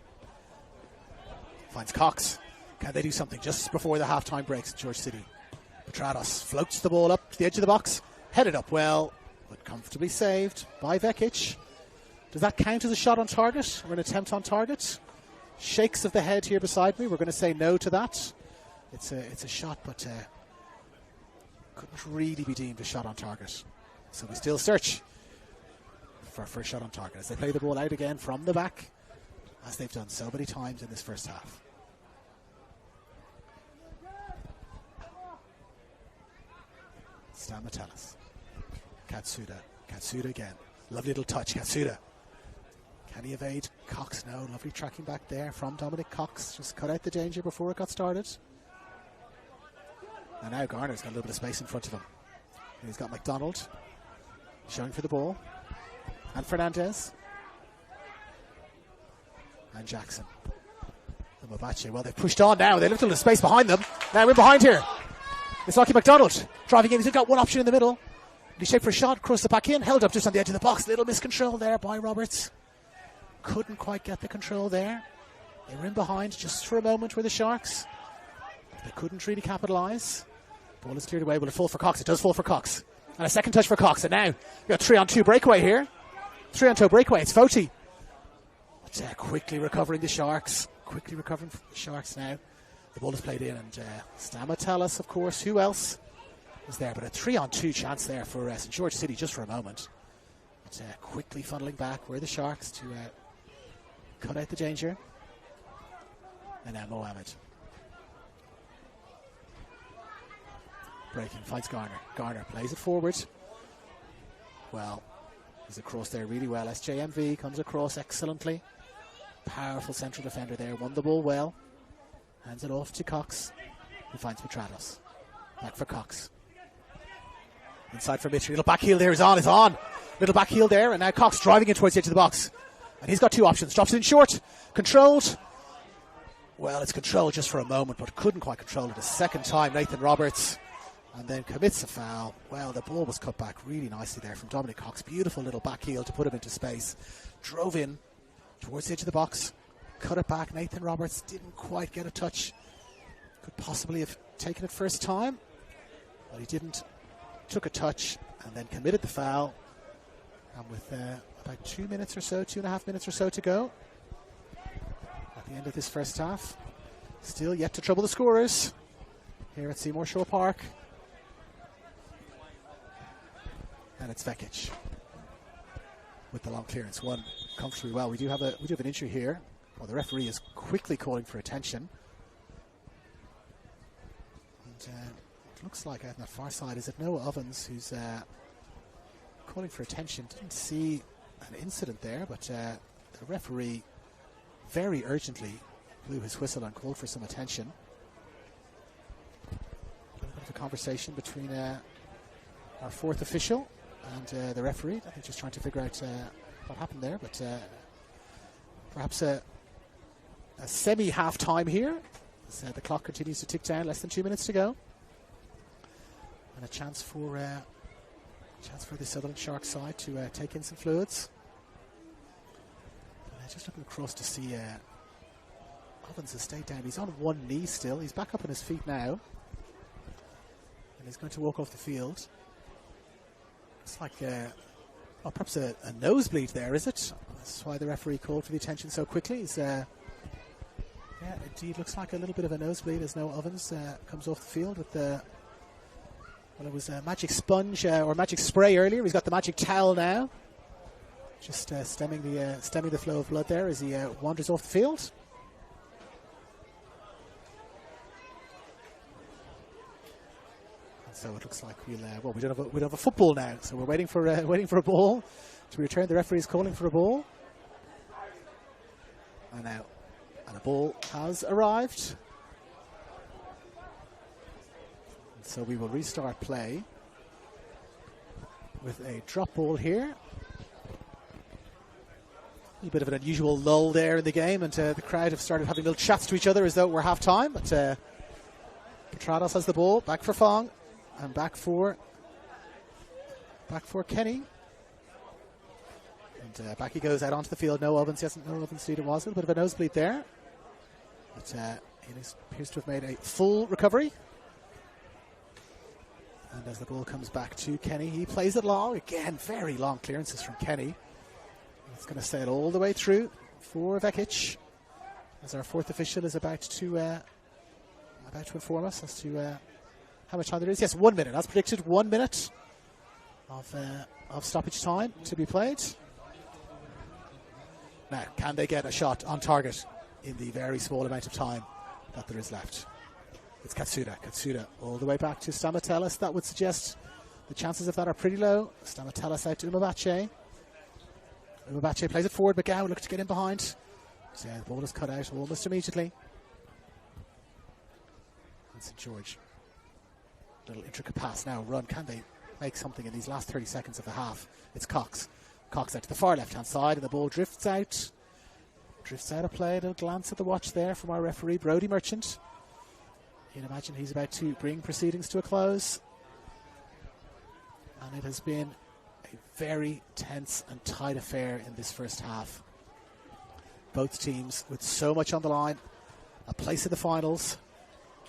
Speaker 1: finds Cox. Can they do something just before the half-time breaks at George City? Petrados floats the ball up to the edge of the box, headed up well, but comfortably saved by Vekic. Does that count as a shot on target or an attempt on target? Shakes of the head here beside me. We're going to say no to that. It's a shot, but couldn't really be deemed a shot on target. So we still search for a shot on target as they play the ball out again from the back, as they've done so many times in this first half. Stamatellis. Katsuda again. Lovely little touch, Katsuda. Can he evade Cox? No, lovely tracking back there from Dominic Cox. Just cut out the danger before it got started. And now Garner's got a little bit of space in front of him. And he's got McDonald showing for the ball. And Fernandez. And Jackson. The Mabache. Well, they've pushed on now. They left a little space behind them. Now in behind here. It's Lucky McDonald driving in. He's got one option in the middle. He shaped for a shot, crossed the back in, held up just on the edge of the box. Little miscontrol there by Roberts. Couldn't quite get the control there. They were in behind just for a moment with the Sharks. They couldn't really capitalise. Ball is cleared away. Will it fall for Cox? It does fall for Cox. And a second touch for Cox. And now we've got 3-on-2 breakaway here. 3-on-2 breakaway. It's Foti. But quickly recovering the Sharks. Quickly recovering the Sharks now. The ball is played in. And Stamatellis, of course. Who else is there? But a 3-on-2 chance there for St. George City just for a moment. But quickly funneling back were the Sharks to cut out the danger. And now Mohamed. Breaking, finds Garner. Garner plays it forward. Well, he's across there really well. SJMV comes across excellently. Powerful central defender there. Won the ball well. Hands it off to Cox, who finds Petrados. Back for Cox. Inside for Mitchell. Little back heel there is on. Little back heel there. And now Cox driving in towards the edge of the box. And he's got two options. Drops it in short. Controlled. Well, it's controlled just for a moment, but couldn't quite control it a second time. Nathan Roberts. And then commits a foul. Well, the ball was cut back really nicely there from Dominic Cox. Beautiful little back heel to put him into space. Drove in towards the edge of the box. Cut it back. Nathan Roberts didn't quite get a touch. Could possibly have taken it first time. But he didn't. Took a touch and then committed the foul. And with about 2 minutes or so, 2.5 minutes or so to go at the end of this first half. Still yet to trouble the scorers here at Seymour Shore Park. And it's Vekic with the long clearance. One comfortably well. We do have an injury here. Well, the referee is quickly calling for attention. And it looks like out on that far side, is it Noah Ovens who's calling for attention? Didn't see an incident there, but the referee very urgently blew his whistle and called for some attention. A little bit of a conversation between our fourth official and the referee. I think just trying to figure out what happened there, but perhaps a semi-half time here As the clock continues to tick down, less than 2 minutes to go. And a chance for the Sutherland Sharks side to take in some fluids. Just looking across to see Ovens has stayed down. He's on one knee still. He's back up on his feet now. And he's going to walk off the field. It's like perhaps a nosebleed there, is it? That's why the referee called for the attention so quickly. He's, yeah, indeed looks like a little bit of a nosebleed as Noah Ovens comes off the field with the... Well, it was a magic sponge or magic spray earlier. He's got the magic towel now. Just stemming the flow of blood there as he wanders off the field. And so it looks like we don't have a football now. So we're waiting for a ball to return. The referee is calling for a ball. And a ball has arrived. And so we will restart play with a drop ball here. A little bit of an unusual lull there in the game, and the crowd have started having little chats to each other as though we're half time. But Petrados has the ball, back for Fong, and back for Kenny. And back he goes out onto the field. No Ovens, yes, no Ovens indeed it was. A little bit of a nosebleed there. But he appears to have made a full recovery. And as the ball comes back to Kenny, he plays it long. Again, very long clearances from Kenny. It's going to sail all the way through for Vekic, as our fourth official is about to inform us as to how much time there is. Yes, 1 minute, as predicted. 1 minute of stoppage time to be played. Now, can they get a shot on target in the very small amount of time that there is left? It's Katsuda all the way back to Stamatelis. That would suggest the chances of that are pretty low. Stamatelis out to Umabache. Umabache plays it forward. McGowan looks to get in behind. So yeah, the ball is cut out almost immediately. And St. George. Little intricate pass now. Run. Can they make something in these last 30 seconds of the half? It's Cox. Cox out to the far left-hand side, and the ball drifts out. Drifts out of play. A little glance at the watch there from our referee, Brodie Merchant. You can imagine he's about to bring proceedings to a close. And it has been a very tense and tight affair in this first half. Both teams with so much on the line. A place in the finals.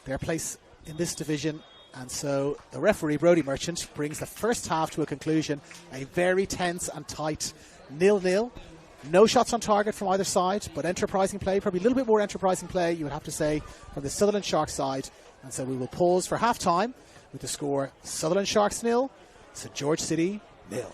Speaker 1: Their place in this division. And so the referee, Brodie Merchant, brings the first half to a conclusion. A very tense and tight 0-0. No shots on target from either side, but enterprising play, probably a little bit more enterprising play, you would have to say, from the Sutherland Sharks side. And so we will pause for half-time with the score Sutherland Sharks 0, St. George City 0.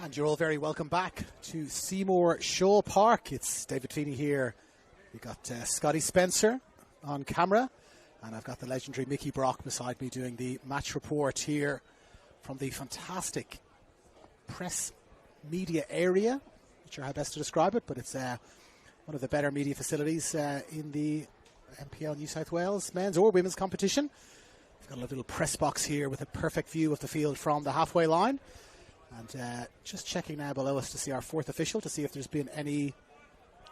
Speaker 1: And you're all very welcome back to Seymour Shaw Park. It's David Feeney here. We've got Scotty Spencer on camera, and I've got the legendary Mickey Brock beside me doing the match report here from the fantastic press media area. Not sure how best to describe it, but it's one of the better media facilities in the NPL New South Wales men's or women's competition. We've got a little press box here with a perfect view of the field from the halfway line. And just checking now below us to see our fourth official, to see if there's been any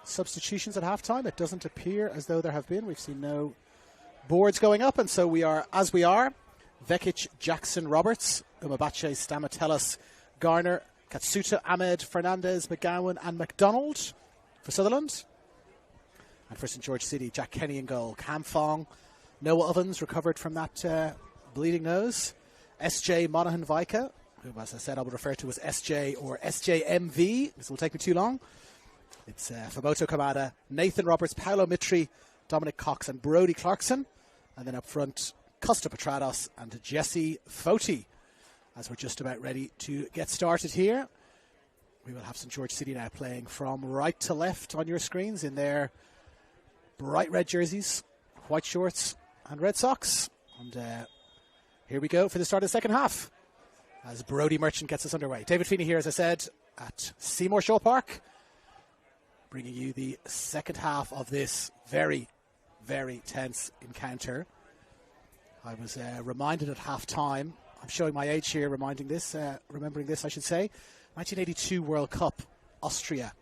Speaker 1: substitutions at halftime. It doesn't appear as though there have been. We've seen no boards going up, and so we are as we are. Vekic, Jackson, Roberts, Umabache, Stamatellis, Garner, Katsuta, Ahmed, Fernandez, McGowan and McDonald for Sutherland. And for St George City, Jack Kenny in goal. Cam Fong, Noah Ovens recovered from that bleeding nose. SJ Monaghan Vika, who, as I said, I would refer to as SJ or SJMV. This will take me too long. It's Famoto Kamada, Nathan Roberts, Paolo Mitri, Dominic Cox and Brodie Clarkson. And then up front, Costa Petrados and Jesse Foti. As we're just about ready to get started here, we will have St George City now playing from right to left on your screens in their bright red jerseys, white shorts and red socks. And here we go for the start of the second half, as Brodie Merchant gets us underway. David Feeney here, as I said, at Seymour Shaw Park, bringing you the second half of this very, very tense encounter. I was reminded at half-time, I'm showing my age here, remembering this, I should say, 1982 World Cup, Austria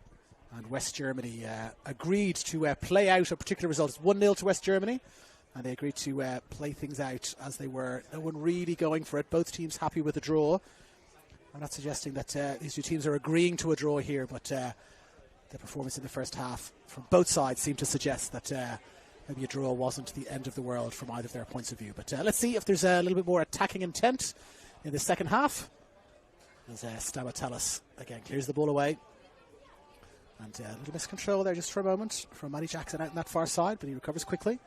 Speaker 1: and West Germany agreed to play out a particular result. It's 1-0 to West Germany, and they agreed to play things out as they were. No one really going for it. Both teams happy with the draw. I'm not suggesting that these two teams are agreeing to a draw here, but the performance in the first half from both sides seemed to suggest that maybe a draw wasn't the end of the world from either of their points of view. But let's see if there's a little bit more attacking intent in the second half. As Stamatellis again clears the ball away. And a little miscontrol there just for a moment from Matty Jackson out on that far side, but he recovers quickly.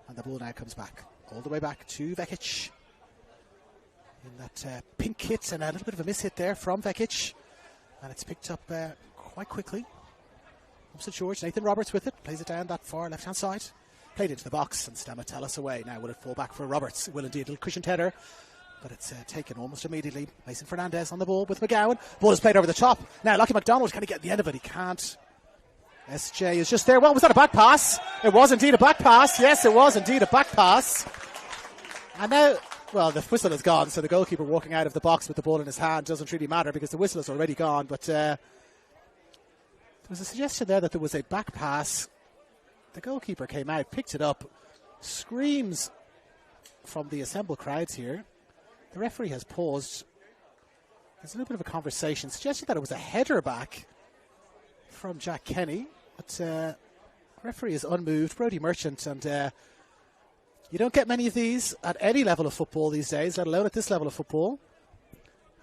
Speaker 1: And the ball now comes back, all the way back to Vekic. In that pink hit, and a little bit of a miss hit there from Vekic. And it's picked up quite quickly. From St George, Nathan Roberts with it, plays it down that far left-hand side. Played into the box, and Stamatellis away. Now will it fall back for Roberts? It will indeed, a little cushioned header. But it's taken almost immediately. Mason Fernandez on the ball with McGowan. Ball is played over the top. Now Lockie McDonald, can he get the end of it? He can't. SJ is just there. Well, was that a back pass? It was indeed a back pass. Yes, it was indeed a back pass. And now, well, the whistle is gone, so the goalkeeper walking out of the box with the ball in his hand doesn't really matter because the whistle is already gone. But there was a suggestion there that there was a back pass. The goalkeeper came out, picked it up, screams from the assembled crowds here. The referee has paused. There's a little bit of a conversation suggesting that it was a header back from Jack Kenny. But referee is unmoved, Brodie Merchant, and you don't get many of these at any level of football these days, let alone at this level of football.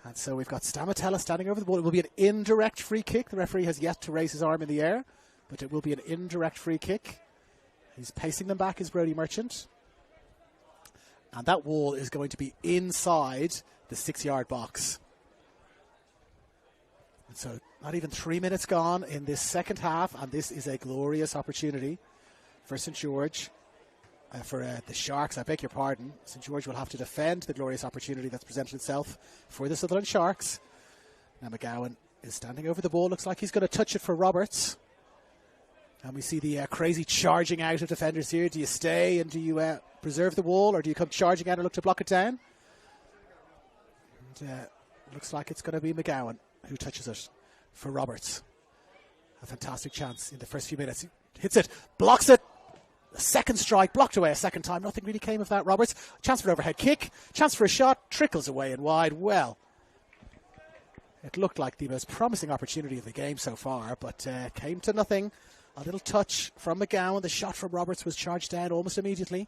Speaker 1: And so we've got Stamatella standing over the ball. It will be an indirect free kick. The referee has yet to raise his arm in the air, but it will be an indirect free kick. He's pacing them back, is Brodie Merchant. And that wall is going to be inside the 6-yard box. And so not even 3 minutes gone in this second half, and this is a glorious opportunity for St George. For the Sharks, I beg your pardon. St George will have to defend the glorious opportunity that's presented itself for the Sutherland Sharks. Now McGowan is standing over the ball. Looks like he's going to touch it for Roberts. And we see the crazy charging out of defenders here. Do you stay and do you preserve the wall, or do you come charging out and look to block it down? And looks like it's going to be McGowan who touches it for Roberts. A fantastic chance in the first few minutes. He hits it, blocks it. A second strike, blocked away a second time. Nothing really came of that, Roberts. Chance for an overhead kick, chance for a shot, trickles away and wide. Well, it looked like the most promising opportunity of the game so far, but came to nothing. A little touch from McGowan. The shot from Roberts was charged down almost immediately.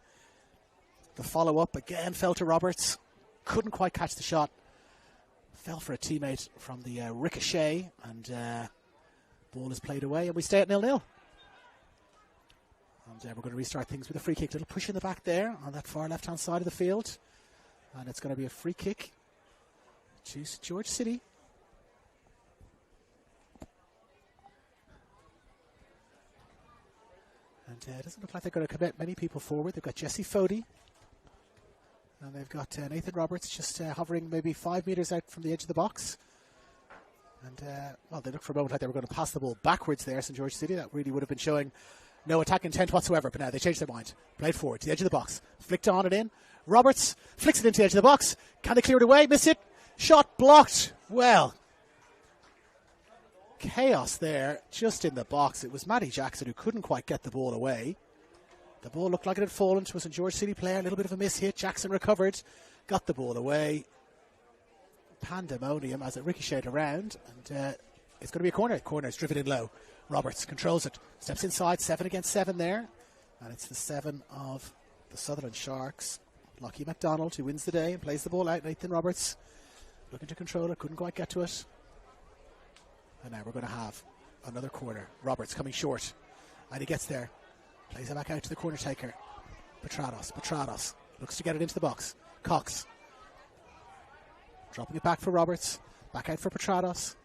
Speaker 1: The follow-up again fell to Roberts. Couldn't quite catch the shot. Fell for a teammate from the ricochet, and ball is played away, and we stay at 0-0. And we're going to restart things with a free kick. Little push in the back there on that far left-hand side of the field. And it's going to be a free kick to St George City. And it doesn't look like they're going to commit many people forward. They've got Jesse Fody. And they've got Nathan Roberts just hovering maybe 5 metres out from the edge of the box. And, well, they looked for a moment like they were going to pass the ball backwards there, St. George City. That really would have been showing no attack intent whatsoever. But now they changed their mind. Played forward to the edge of the box. Flicked on and in. Roberts flicks it into the edge of the box. Can they clear it away? Miss it. Shot blocked. Well, chaos there just in the box. It was Matty Jackson who couldn't quite get the ball away. The ball looked like it had fallen to a St. George City player. A little bit of a miss hit. Jackson recovered. Got the ball away. Pandemonium as it ricocheted around. And it's going to be a corner. Corner is driven in low. Roberts controls it. Steps inside. 7 against 7 there. And it's the 7 of the Sutherland Sharks. Lockie MacDonald who wins the day and plays the ball out. Nathan Roberts looking to control it. Couldn't quite get to it. And now we're going to have another corner. Roberts coming short. And he gets there. Plays it back out to the corner taker. Petrados looks to get it into the box. Cox dropping it back for Roberts. Back out for Petrados.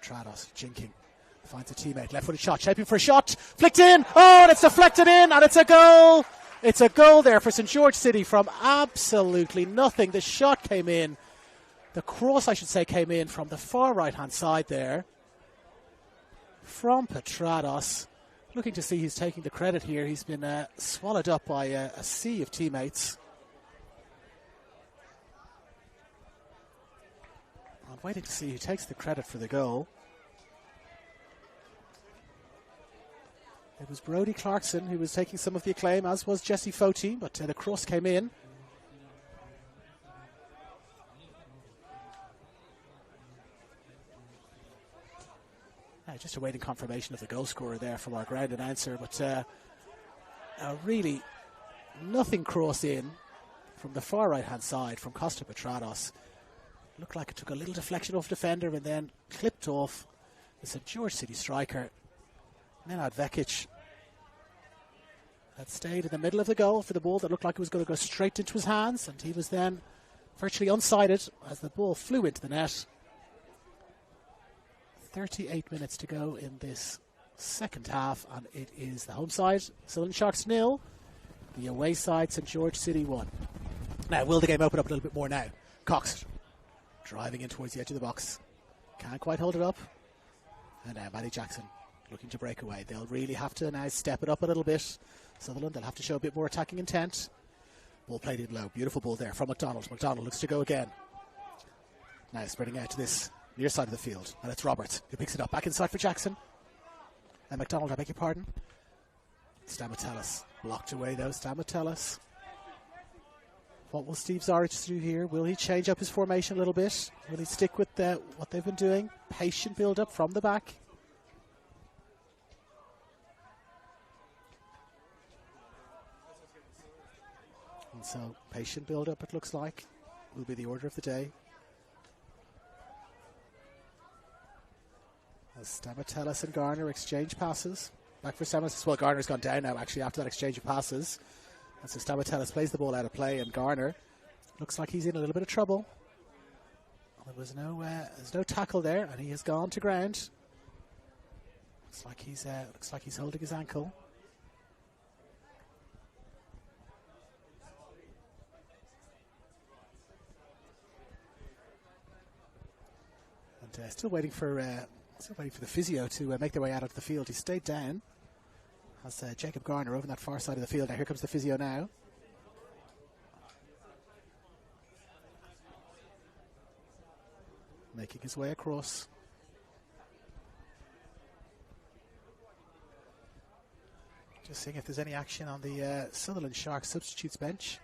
Speaker 1: Jinking. Finds a teammate. Left-footed shot. Shaping for a shot. Flicked in. Oh, and it's deflected in. And it's a goal. It's a goal there for St. George City from absolutely nothing. The shot came in. The cross, I should say, came in from the far right-hand side there. From Petrados. Looking to see who's taking the credit here. He's been swallowed up by a sea of teammates. I'm waiting to see who takes the credit for the goal. It was Brodie Clarkson who was taking some of the acclaim, as was Jesse Foti, but the cross came in. Just awaiting confirmation of the goal scorer there from our ground announcer, but really nothing cross in from the far right hand side from Costa Petrados. Looked like it took a little deflection off defender and then clipped off the St. George City striker. Nenad Vekic had stayed in the middle of the goal for the ball that looked like it was going to go straight into his hands, and he was then virtually unsighted as the ball flew into the net. 38 minutes to go in this second half, and it is the home side, Sutherland Sharks 0, the away side, St. George City 1. Now, will the game open up a little bit more now? Cox driving in towards the edge of the box. Can't quite hold it up. And now Matty Jackson looking to break away. They'll really have to now step it up a little bit. Sutherland, they'll have to show a bit more attacking intent. Ball played in low. Beautiful ball there from MacDonald. MacDonald looks to go again. Now spreading out to this near side of the field. And it's Roberts who picks it up. Back inside for Jackson. And MacDonald, I beg your pardon. Stamatellis. Blocked away though. Stamatellis. What will Steve Zorich do here? Will he change up his formation a little bit? Will he stick with what they've been doing? Patient build-up from the back. And so, patient build-up, it looks like, will be the order of the day. As Stamatellis and Garner exchange passes. Back for Stamatellis. Well, Garner's gone down now, actually, after that exchange of passes. And so Stamatellis plays the ball out of play, and Garner looks like he's in a little bit of trouble. There was there's no tackle there, and he has gone to ground. Looks like he's holding his ankle. And still waiting for the physio to make their way out of the field. He stayed down. Has Jacob Garner over on that far side of the field. Now here comes the physio now. Making his way across. Just seeing if there's any action on the Sutherland Sharks substitutes bench.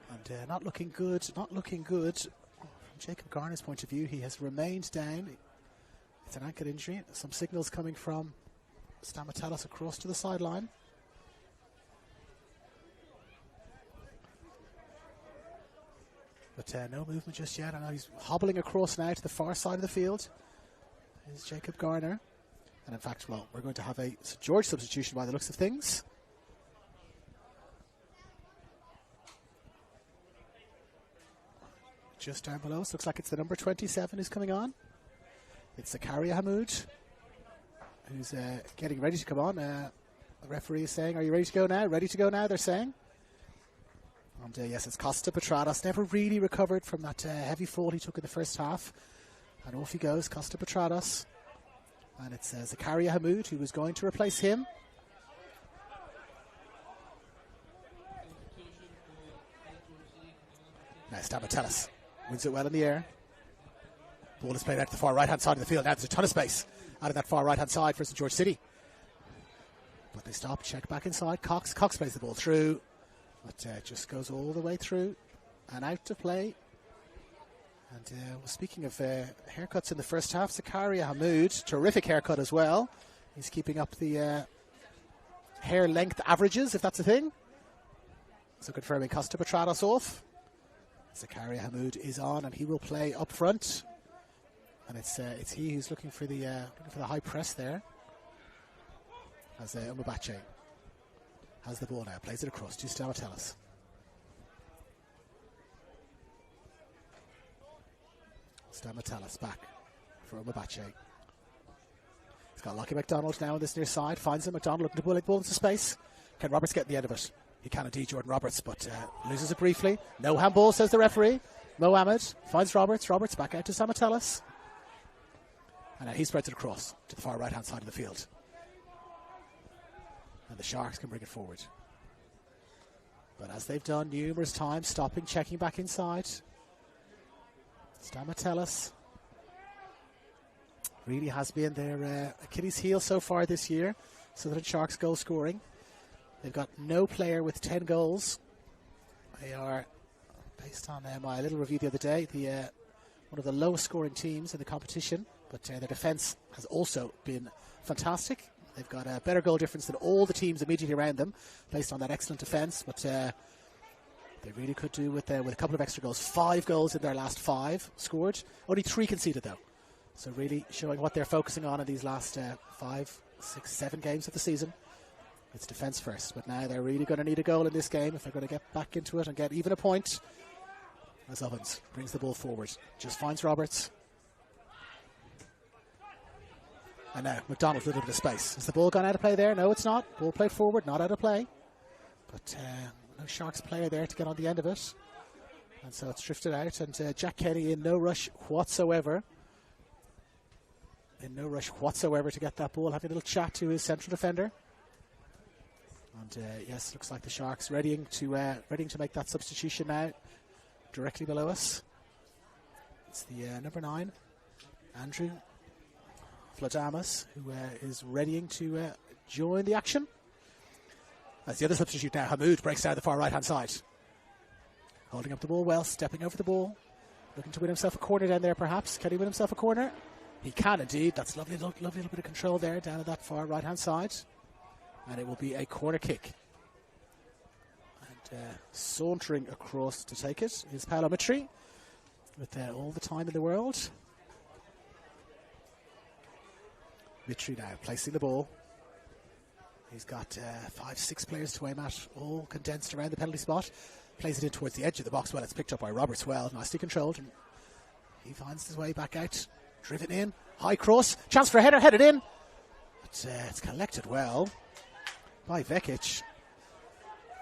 Speaker 1: And not looking good. From Jacob Garner's point of view, he has remained down. It's an ankle injury. Some signals coming from Stamatellis across to the sideline. But no movement just yet. I know he's hobbling across now to the far side of the field. Is Jacob Garner. And in fact, well, we're going to have a St. George substitution by the looks of things. Just down below us, looks like it's the number 27 who's coming on. It's Zakaria Hamoud, who's getting ready to come on. The referee is saying, are you ready to go now? Ready to go now, they're saying. And yes, it's Costa Petrados. Never really recovered from that heavy fall he took in the first half. And off he goes, Costa Petrados. And it's Zakaria Hamoud who was going to replace him. Now Stamatelis wins it well in the air. Ball is played out to the far right-hand side of the field. Now there's a ton of space out of that far right-hand side for St George City. But they stop, check back inside. Cox plays the ball through. But just goes all the way through and out to play. And speaking of haircuts in the first half, Zakaria Hamoud, terrific haircut as well. He's keeping up the hair length averages, if that's a thing. So confirming Costa Petrados off. Zakaria Hamoud is on, and he will play up front. And it's he who's looking for the high press there. As Umabache has the ball now, plays it across to Stamatelis. Stamatelis back for Umabache. He's got Lockie McDonald now on this near side. Finds him. McDonald looking to pull the ball into space. Can Roberts get the end of it? He can indeed, Jordan Roberts, but loses it briefly. No handball, says the referee. Mohamed finds Roberts. Roberts back out to Stamatelis. And he spreads it across to the far right-hand side of the field. And the Sharks can bring it forward. But as they've done numerous times, stopping, checking back inside. Stamatelis really has been their Achilles heel so far this year. Sutherland Sharks goal scoring. They've got no player with 10 goals. They are, based on my little review the other day, one of the lowest scoring teams in the competition. But their defence has also been fantastic. They've got a better goal difference than all the teams immediately around them, based on that excellent defence. But they really could do with a couple of extra goals. 5 goals in their last 5 scored. Only 3 conceded, though. So really showing what they're focusing on in these last 5, 6, 7 games of the season. It's defence first. But now they're really going to need a goal in this game if they're going to get back into it and get even a point. As Ovens brings the ball forward. Just finds Roberts. And now McDonald with a little bit of space. Has the ball gone out of play there? No, it's not. Ball played forward, not out of play. But no Sharks player there to get on the end of it. And so it's drifted out. And Jack Kenny in no rush whatsoever. In no rush whatsoever to get that ball. Having a little chat to his central defender. And yes, looks like the Sharks readying to make that substitution now. Directly below us. It's the number 9, Andrew Vladamas, who is readying to join the action. As the other substitute now, Hamoud breaks down the far right-hand side. Holding up the ball well, stepping over the ball. Looking to win himself a corner down there, perhaps. Can he win himself a corner? He can indeed. That's lovely little bit of control there down at that far right-hand side. And it will be a corner kick. And sauntering across to take it is Paolo Mitri with all the time in the world. Mitri now placing the ball. He's got 5, 6 players to aim at, all condensed around the penalty spot. Plays it in towards the edge of the box. Well, it's picked up by Roberts well, nicely controlled. And he finds his way back out, driven in, high cross, chance for a header, headed in. But it's collected well by Vekic.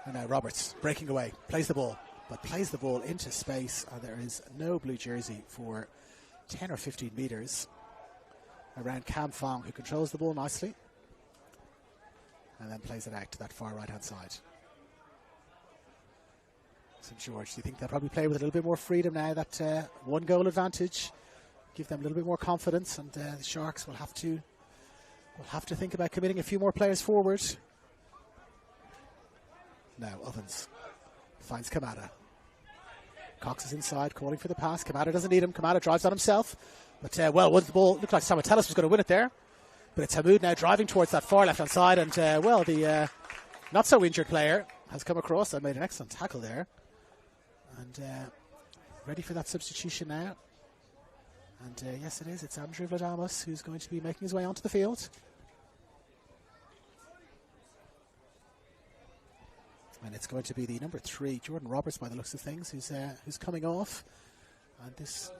Speaker 1: And now Roberts breaking away, plays the ball, but plays the ball into space, and there is no blue jersey for 10 or 15 metres around Cam Fong, who controls the ball nicely and then plays it out to that far right-hand side. St George, do you think they'll probably play with a little bit more freedom now, that 1 goal advantage, give them a little bit more confidence, and the Sharks will have to think about committing a few more players forward. Now Ovens finds Kamada. Cox is inside, calling for the pass. Kamada doesn't need him. Kamada drives on himself. But, once the ball looked like Stamatelis was going to win it there. But it's Hamoud now driving towards that far left-hand side. And, the not-so-injured player has come across and made an excellent tackle there. And ready for that substitution now. And, yes, it is. It's Andrew Vladamas who's going to be making his way onto the field. And it's going to be the number 3, Jordan Roberts, by the looks of things, who's coming off. And this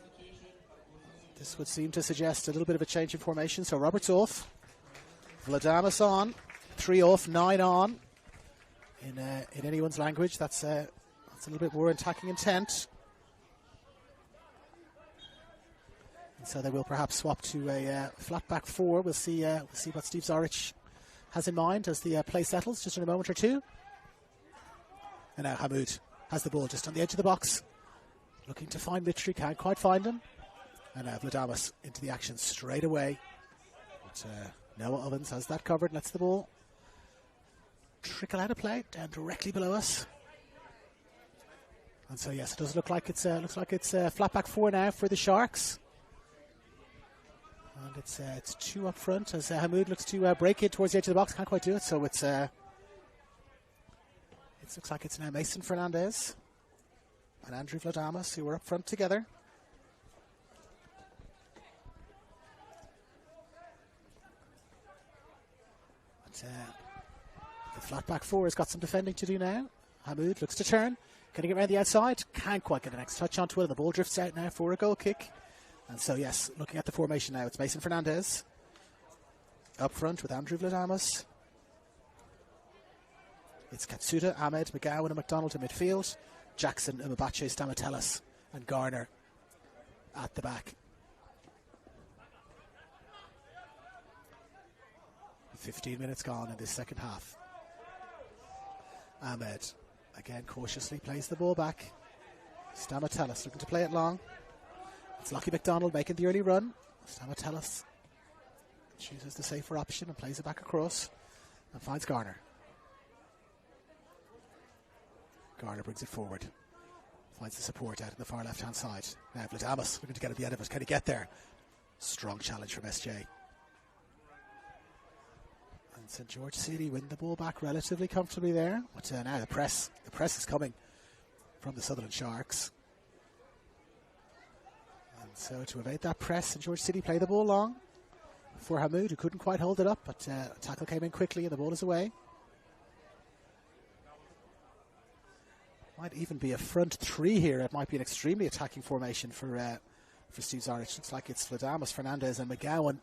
Speaker 1: This would seem to suggest a little bit of a change in formation. So Roberts off, Vladamas on, 3 off, 9 on. In anyone's language, that's a little bit more attacking intent. And so they will perhaps swap to a flat back 4. We'll see what Steve Zorich has in mind as the play settles just in a moment or two. And now Hamoud has the ball just on the edge of the box, looking to find Mitri, can't quite find him. And now Vladamas into the action straight away. But Noah Ovens has that covered, lets the ball trickle out of play down directly below us. And so yes, it does look like it's flat back 4 now for the Sharks. And it's 2 up front as Hamoud looks to break it towards the edge of the box, can't quite do it. So it looks like it's now Mason Fernandez and Andrew Vladamas who are up front together. But the flat back 4 has got some defending to do now. Hamoud looks to turn. Can he get around the outside? Can't quite get the next touch onto it, and the ball drifts out now for a goal kick. And so, yes, looking at the formation now, it's Mason Fernandez up front with Andrew Vladamas. It's Katsuta, Ahmed, McGowan and McDonald in midfield. Jackson, Umabache, Stamatelis and Garner at the back. 15 minutes gone in this second half. Ahmed, again, cautiously plays the ball back. Stamatelis looking to play it long. It's Lockie McDonald making the early run. Stamatelis chooses the safer option and plays it back across and finds Garner. Garner brings it forward. Finds the support out in the far left-hand side. Now Vladamas looking to get at the end of it. Can he get there? Strong challenge from SJ. And St. George City win the ball back relatively comfortably there. But now the press is coming from the Sutherland Sharks. And so to evade that press, St. George City play the ball long for Hamoud, who couldn't quite hold it up, but a tackle came in quickly and the ball is away. Might even be a front 3 here. It might be an extremely attacking formation for Steve Zorich. Looks like it's Vladamas, Fernandez and McGowan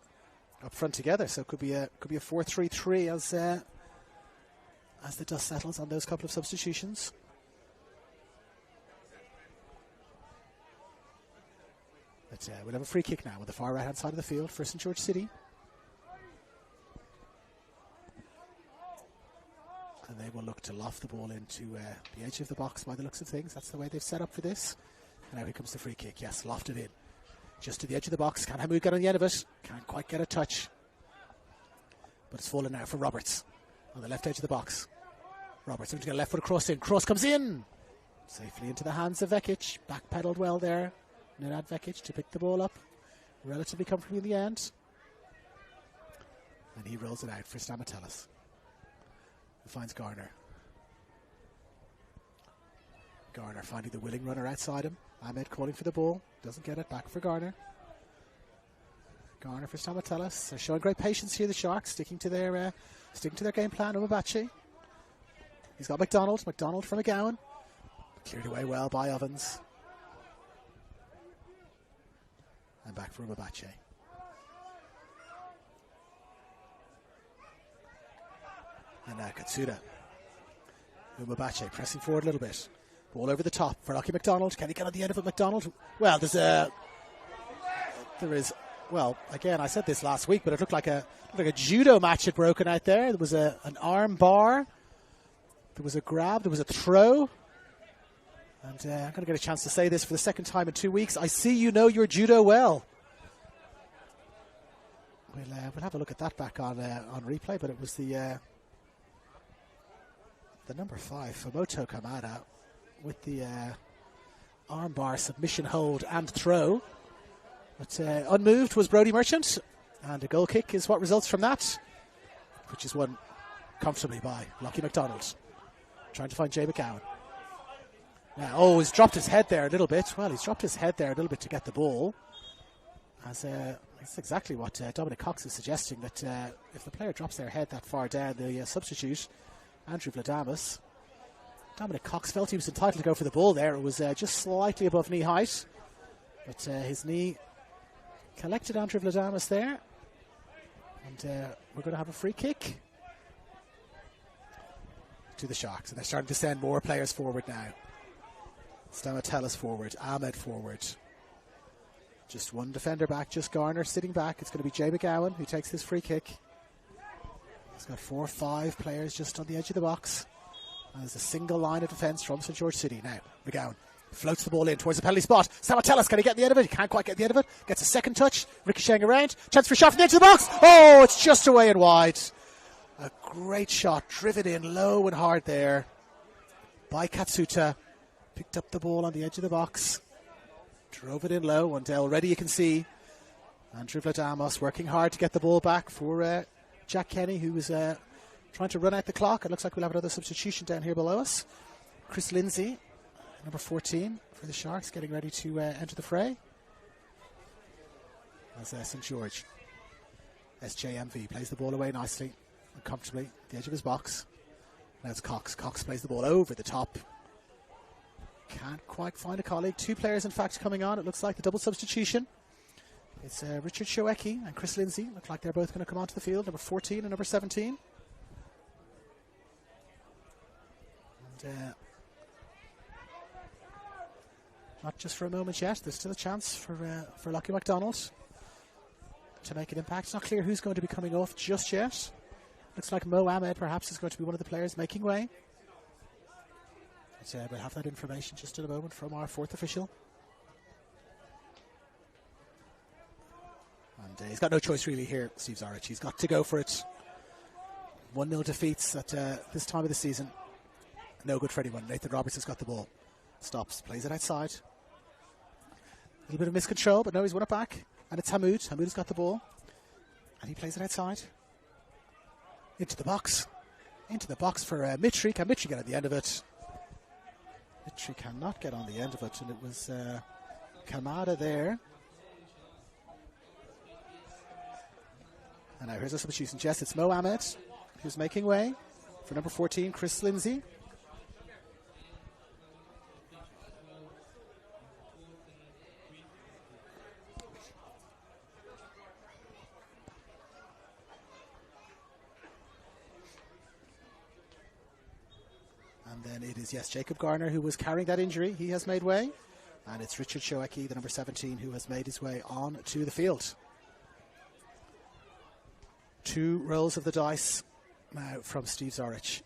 Speaker 1: up front together. So it could be a 4-3-3 as the dust settles on those couple of substitutions. But we'll have a free kick now on the far right hand side of the field for St. George City. And they will look to loft the ball into the edge of the box by the looks of things. That's the way they've set up for this. And now here comes the free kick. Yes, lofted in. Just to the edge of the box. Can Hamoud get on the end of it? Can't quite get a touch. But it's fallen now for Roberts on the left edge of the box. Roberts looking to get a left foot cross in. Cross comes in. Safely into the hands of Vekic. Backpedaled well there. Nenad Vekic to pick the ball up. Relatively comfortably in the end. And he rolls it out for Stamatelis. Finds Garner. Garner finding the willing runner outside him. Ahmed calling for the ball. Doesn't get it. Back for Garner. Garner for Stamatelis. They're showing great patience here, the Sharks, sticking to their game plan. Umabache. He's got McDonald. McDonald from McGowan. Cleared away well by Ovens. And back for Umabache. And now Katsuta. Umabache pressing forward a little bit. Ball over the top for Lockie McDonald. Can he get on the end of it, McDonald? Well, well, again, I said this last week, but it looked like a judo match had broken out there. There was an arm bar. There was a grab. There was a throw. And I'm going to get a chance to say this for the second time in 2 weeks. I see you know your judo well. We'll have a look at that back on replay, but it was the number 5, Fumoto Kamada, with the armbar submission hold and throw. But unmoved was Brodie Merchant, and a goal kick is what results from that, which is won comfortably by Lockie McDonald. Trying to find Jay McGowan. Now, he's dropped his head there a little bit. Well, he's dropped his head there a little bit to get the ball. That's exactly what Dominic Cox is suggesting, that if the player drops their head that far down, the substitute, Andrew Vladamas, Dominic Cox felt he was entitled to go for the ball there. It was just slightly above knee height, but his knee Collected Andrew Vladamas there. And we're going to have a free kick to the Sharks. And they're starting to send more players forward now. Stamatelis forward, Ahmed forward. Just one defender back, just Garner sitting back. It's going to be Jay McGowan who takes this free kick. He's got 4 or 5 players just on the edge of the box. And there's a single line of defence from St George City. Now, McGowan floats the ball in towards the penalty spot. Stamatelis, can he get the end of it? He can't quite get the end of it. Gets a second touch, ricocheting around. Chance for a shot from the edge of the box. Oh, it's just away and wide. A great shot, driven in low and hard there by Katsuta. Picked up the ball on the edge of the box. Drove it in low, and already you can see Andrew Vladamas working hard to get the ball back for Jack Kenny, who was trying to run out the clock. It looks like we'll have another substitution down here below us. Chris Lindsay, number 14 for the Sharks, getting ready to enter the fray. As St George, SJMV, plays the ball away nicely and comfortably at the edge of his box. Now it's Cox. Cox plays the ball over the top. Can't quite find a colleague. 2 players, in fact, coming on. It looks like the double substitution. It's Richard Shoeki and Chris Lindsay. Look like they're both going to come onto the field, number 14 and number 17. And not just for a moment yet. There's still a chance for Lockie MacDonald to make an impact. It's not clear who's going to be coming off just yet. Looks like Mo Ahmed perhaps is going to be one of the players making way. We'll have that information just in a moment from our 4th official. And he's got no choice really here, Steve Zaric. He's got to go for it. 1-0 defeats at this time of the season. No good for anyone. Nathan Roberts has got the ball. Stops, plays it outside. A little bit of miscontrol, but no, he's won it back. And it's Hamoud. Hamoud has got the ball. And he plays it outside. Into the box. Into the box for Mitri. Can Mitri get at the end of it? Mitri cannot get on the end of it, and it was Kamada there. And now here's a substitution. Yes, it's Mo Ahmed who's making way for number 14, Chris Lindsay. And then it is, yes, Jacob Garner who was carrying that injury. He has made way. And it's Richard Shoeki, the number 17, who has made his way on to the field. 2 rolls of the dice now from Steve Zaric.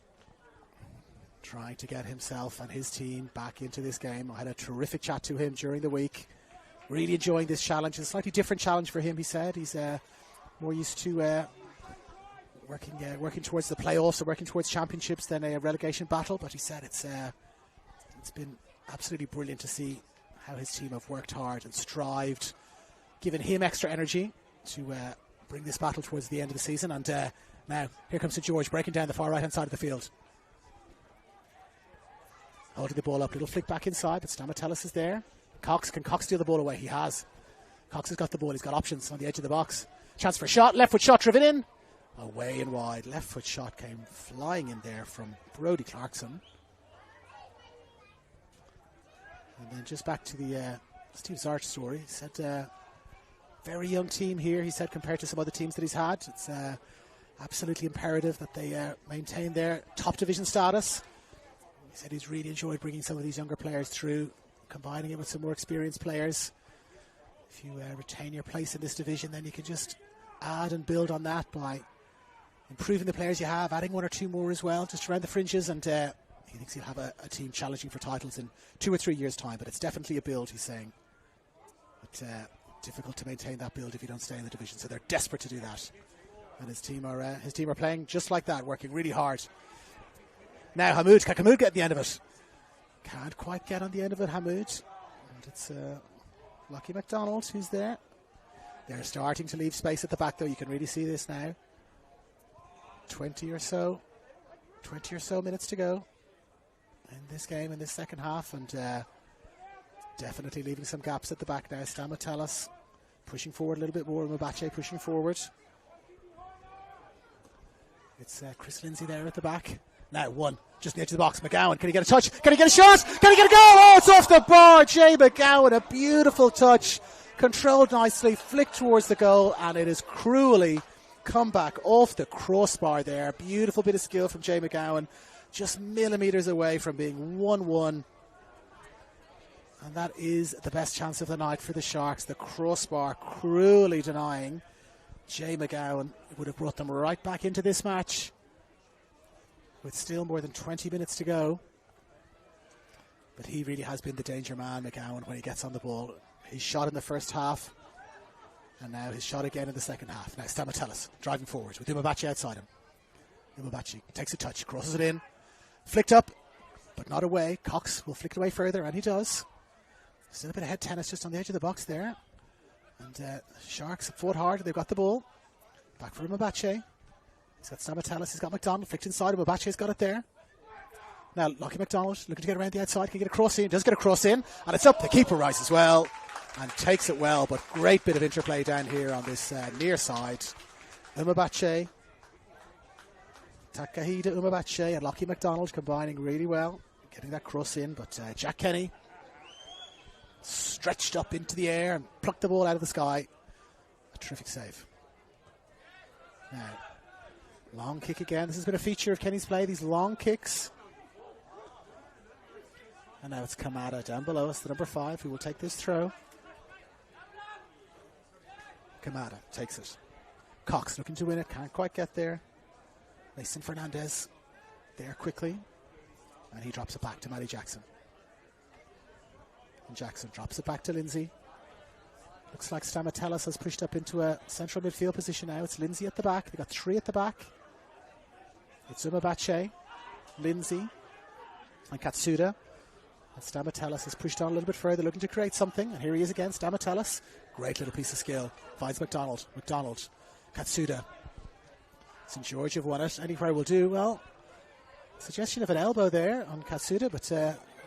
Speaker 1: Trying to get himself and his team back into this game. I had a terrific chat to him during the week. Really enjoying this challenge. It's a slightly different challenge for him, he said. He's more used to working towards the playoffs or working towards championships than a relegation battle. But he said it's been absolutely brilliant to see how his team have worked hard and strived, given him extra energy to bring this battle towards the end of the season. And now here comes St George breaking down the far right hand side of the field, holding the ball up. Little flick back inside, but Stamatelis is there. Can Cox steal the ball away? He has. Cox has got the ball. He's got options on the edge of the box. Chance for a shot. Left foot shot driven in. Away and wide. Left foot shot came flying in there from Brodie Clarkson. And then just back to the Steve Zaric story. He said, very young team here, he said, compared to some other teams that he's had. It's absolutely imperative that they maintain their top division status. He said he's really enjoyed bringing some of these younger players through, combining it with some more experienced players. If you retain your place in this division, then you can just add and build on that by improving the players you have, adding 1 or 2 more as well, just around the fringes. And he thinks he'll have a team challenging for titles in 2 or 3 years' time. But it's definitely a build, he's saying. But difficult to maintain that build if you don't stay in the division. So they're desperate to do that. And his team are playing just like that, working really hard. Now Hamoud, can Hamoud get at the end of it? Can't quite get on the end of it, Hamoud. And it's Lockie MacDonald who's there. They're starting to leave space at the back, though. You can really see this now. 20 or so minutes to go in this game, in this second half, and definitely leaving some gaps at the back now. Stamatelis pushing forward a little bit more, Mbache pushing forward. It's Chris Lindsay there at the back. Now one, just near to the box. McGowan, can he get a touch? Can he get a shot? Can he get a goal? Oh, it's off the bar. Jay McGowan, a beautiful touch controlled nicely, flicked towards the goal, and it is cruelly come back off the crossbar there. Beautiful bit of skill from Jay McGowan, just millimetres away from being 1-1. And that is the best chance of the night for the Sharks. The crossbar cruelly denying. Jay McGowan would have brought them right back into this match with still more than 20 minutes to go. But he really has been the danger man, McGowan, when he gets on the ball. He shot in the first half, and now his shot again in the second half. Now Stamatellis driving forward with Umabachi outside him. Umabachi takes a touch, crosses it in, flicked up, but not away. Cox will flick it away further, and he does. Still a bit of head tennis just on the edge of the box there. And Sharks fought hard. They've got the ball. Back for Umabachi. He's got Stamatellis. He's got McDonald flicked inside. Umabachi's got it there. Now Lockie McDonald looking to get around the outside. Can get a cross in. Does get a cross in. And it's up. The keeper rises well and takes it well. But great bit of interplay down here on this near side. Umabachi. Takahida Umabachi and Lockie McDonald combining really well. Getting that cross in. But Jack Kenny stretched up into the air and plucked the ball out of the sky. A terrific save. Now, long kick again. This has been a feature of Kenny's play, these long kicks. And now it's Kamada down below us, the number 5, who will take this throw. Kamada takes it. Cox looking to win it, can't quite get there. Mason Fernandez there quickly. And he drops it back to Matty Jackson. And Jackson drops it back to Lindsay. Looks like Stamatellis has pushed up into a central midfield position now. It's Lindsay at the back. They've got 3 at the back. It's Umabachi, Lindsay, and Katsuda. And Stamatellis has pushed on a little bit further, looking to create something. And here he is again, Stamatellis. Great little piece of skill. Finds McDonald. McDonald. Katsuda. St. George have won it. Anywhere will do. Well, suggestion of an elbow there on Katsuda, but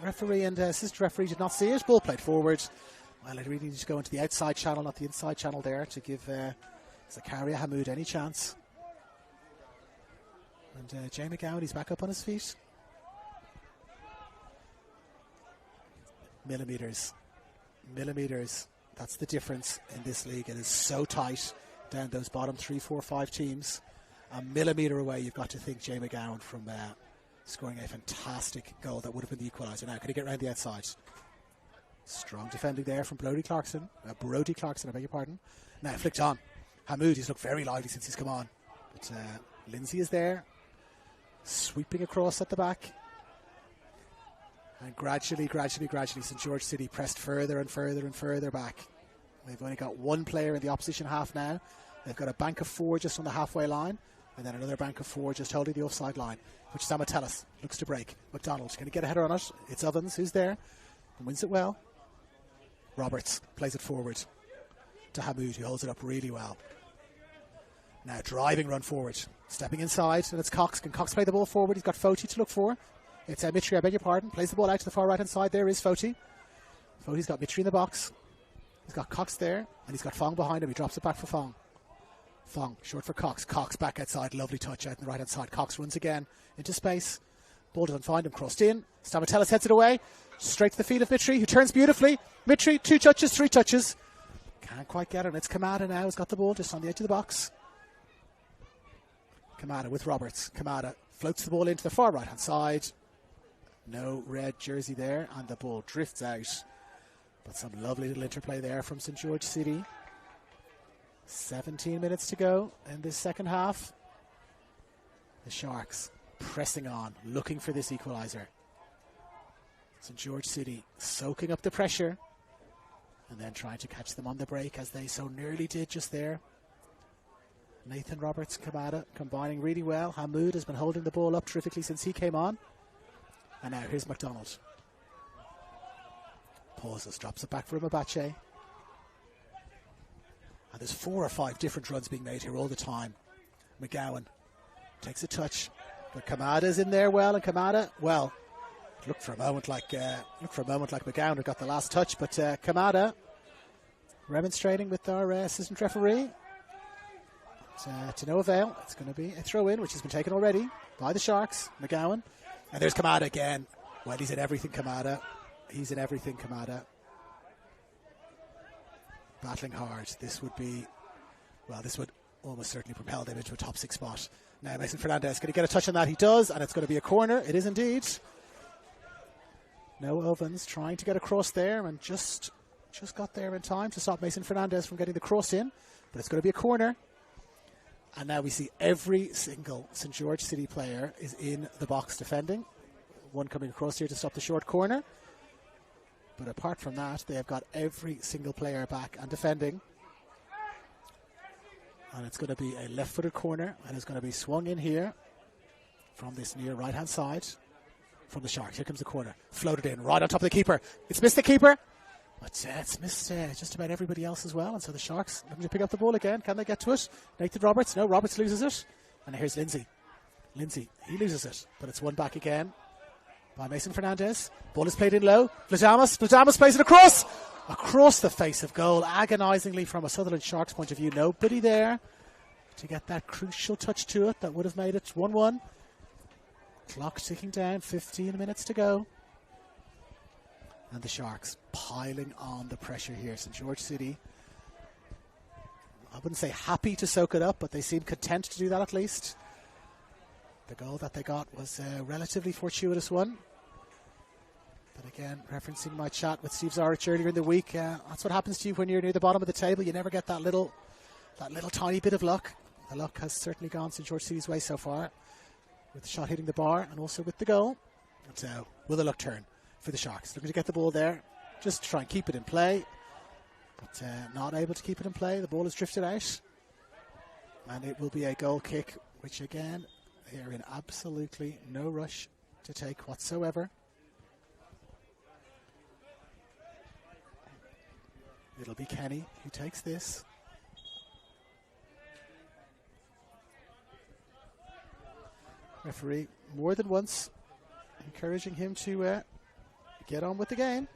Speaker 1: referee and assistant referee did not see it. Ball played forward. Well, it really needs to go into the outside channel, not the inside channel there, to give Zakaria Hamoud any chance. And Jay McGowan, he's back up on his feet. Millimetres. That's the difference in this league. It is so tight down those bottom 3, 4, 5 teams. A millimetre away, you've got to think Jay McGowan from scoring a fantastic goal that would have been the equaliser. Now, can he get around the outside? Strong defending there from Brody Clarkson, I beg your pardon. Now flicked on. Hamoud, he's looked very lively since he's come on. But Lindsay is there, sweeping across at the back. And gradually, St. George City pressed further and further back. They've only got 1 player in the opposition half now. They've got a bank of 4 just on the halfway line, and then another bank of 4 just holding the offside line, which Stamatellis looks to break. McDonald, can he get a header on it? It's Ovens who's there and wins it well. Roberts plays it forward to Hamoud, who holds it up really well. Now driving run forward, stepping inside, and it's Cox. Can Cox play the ball forward? He's got Foti to look for. It's Mitri, I beg your pardon. Plays the ball out to the far right-hand side. There is Foti. Foti's got Mitri in the box. He's got Cox there, and he's got Fong behind him. He drops it back for Fong. Fong, short for Cox. Cox back outside. Lovely touch out on the right-hand side. Cox runs again into space. Ball doesn't find him. Crossed in. Stamatellis heads it away. Straight to the feet of Mitri, who turns beautifully. Mitri, 2 touches, 3 touches. Can't quite get it. And it's Kamada now who's got the ball just on the edge of the box. Kamada with Roberts. Kamada floats the ball into the far right-hand side. No red jersey there, and the ball drifts out. But some lovely little interplay there from St. George City. 17 minutes to go in this second half. The Sharks pressing on, looking for this equaliser. St. George City soaking up the pressure and then trying to catch them on the break, as they so nearly did just there. Nathan Roberts, Kamada combining really well. Hamoud has been holding the ball up terrifically since he came on. And now here's McDonald. Pauses, drops it back for Umabachi. And there's 4 or 5 different runs being made here all the time. McGowan takes a touch, but Kamada's in there well, and Kamada, well, looked for a moment like McGowan had got the last touch, but Kamada remonstrating with our assistant referee. To no avail. It's going to be a throw in, which has been taken already by the Sharks. McGowan. And there's Kamada again. Well, he's in everything, Kamada. He's in everything, Kamada. battling hard. This would be, well, this would almost certainly propel them into a top 6 spot. Now Mason Fernandez going to get a touch on that. He does, and it's going to be a corner. It is indeed. No Ovens trying to get across there, and just got there in time to stop Mason Fernandez from getting the cross in. But it's going to be a corner. And now we see every single St. George City player is in the box defending. One coming across here to stop the short corner. But apart from that, they have got every single player back and defending. And it's going to be a left-footed corner, and it's going to be swung in here from this near right-hand side from the Sharks. Here comes the corner. Floated in right on top of the keeper. It's missed the keeper, but it's missed just about everybody else as well. And so the Sharks looking to pick up the ball again. Can they get to it? Nathan Roberts. No, Roberts loses it. And here's Lindsay. Lindsay, he loses it, but it's won back again by Mason Fernandez. Ball is played in low. Vladamas plays it across the face of goal, agonisingly from a Sutherland Sharks point of view. Nobody there to get that crucial touch to it that would have made it 1-1. Clock ticking down, 15 minutes to go. And the Sharks piling on the pressure here. St. George City, I wouldn't say happy to soak it up, but they seem content to do that at least. The goal that they got was a relatively fortuitous one. But again, referencing my chat with Steve Zorich earlier in the week, that's what happens to you when you're near the bottom of the table. You never get that little tiny bit of luck. The luck has certainly gone St. George City's way so far, with the shot hitting the bar and also with the goal. And so, will the luck turn for the Sharks? Looking to get the ball there, just to try and keep it in play, but not able to keep it in play. The ball is drifted out, and it will be a goal kick, which again, they are in absolutely no rush to take whatsoever. It'll be Kenny who takes this. Referee more than once encouraging him to get on with the game.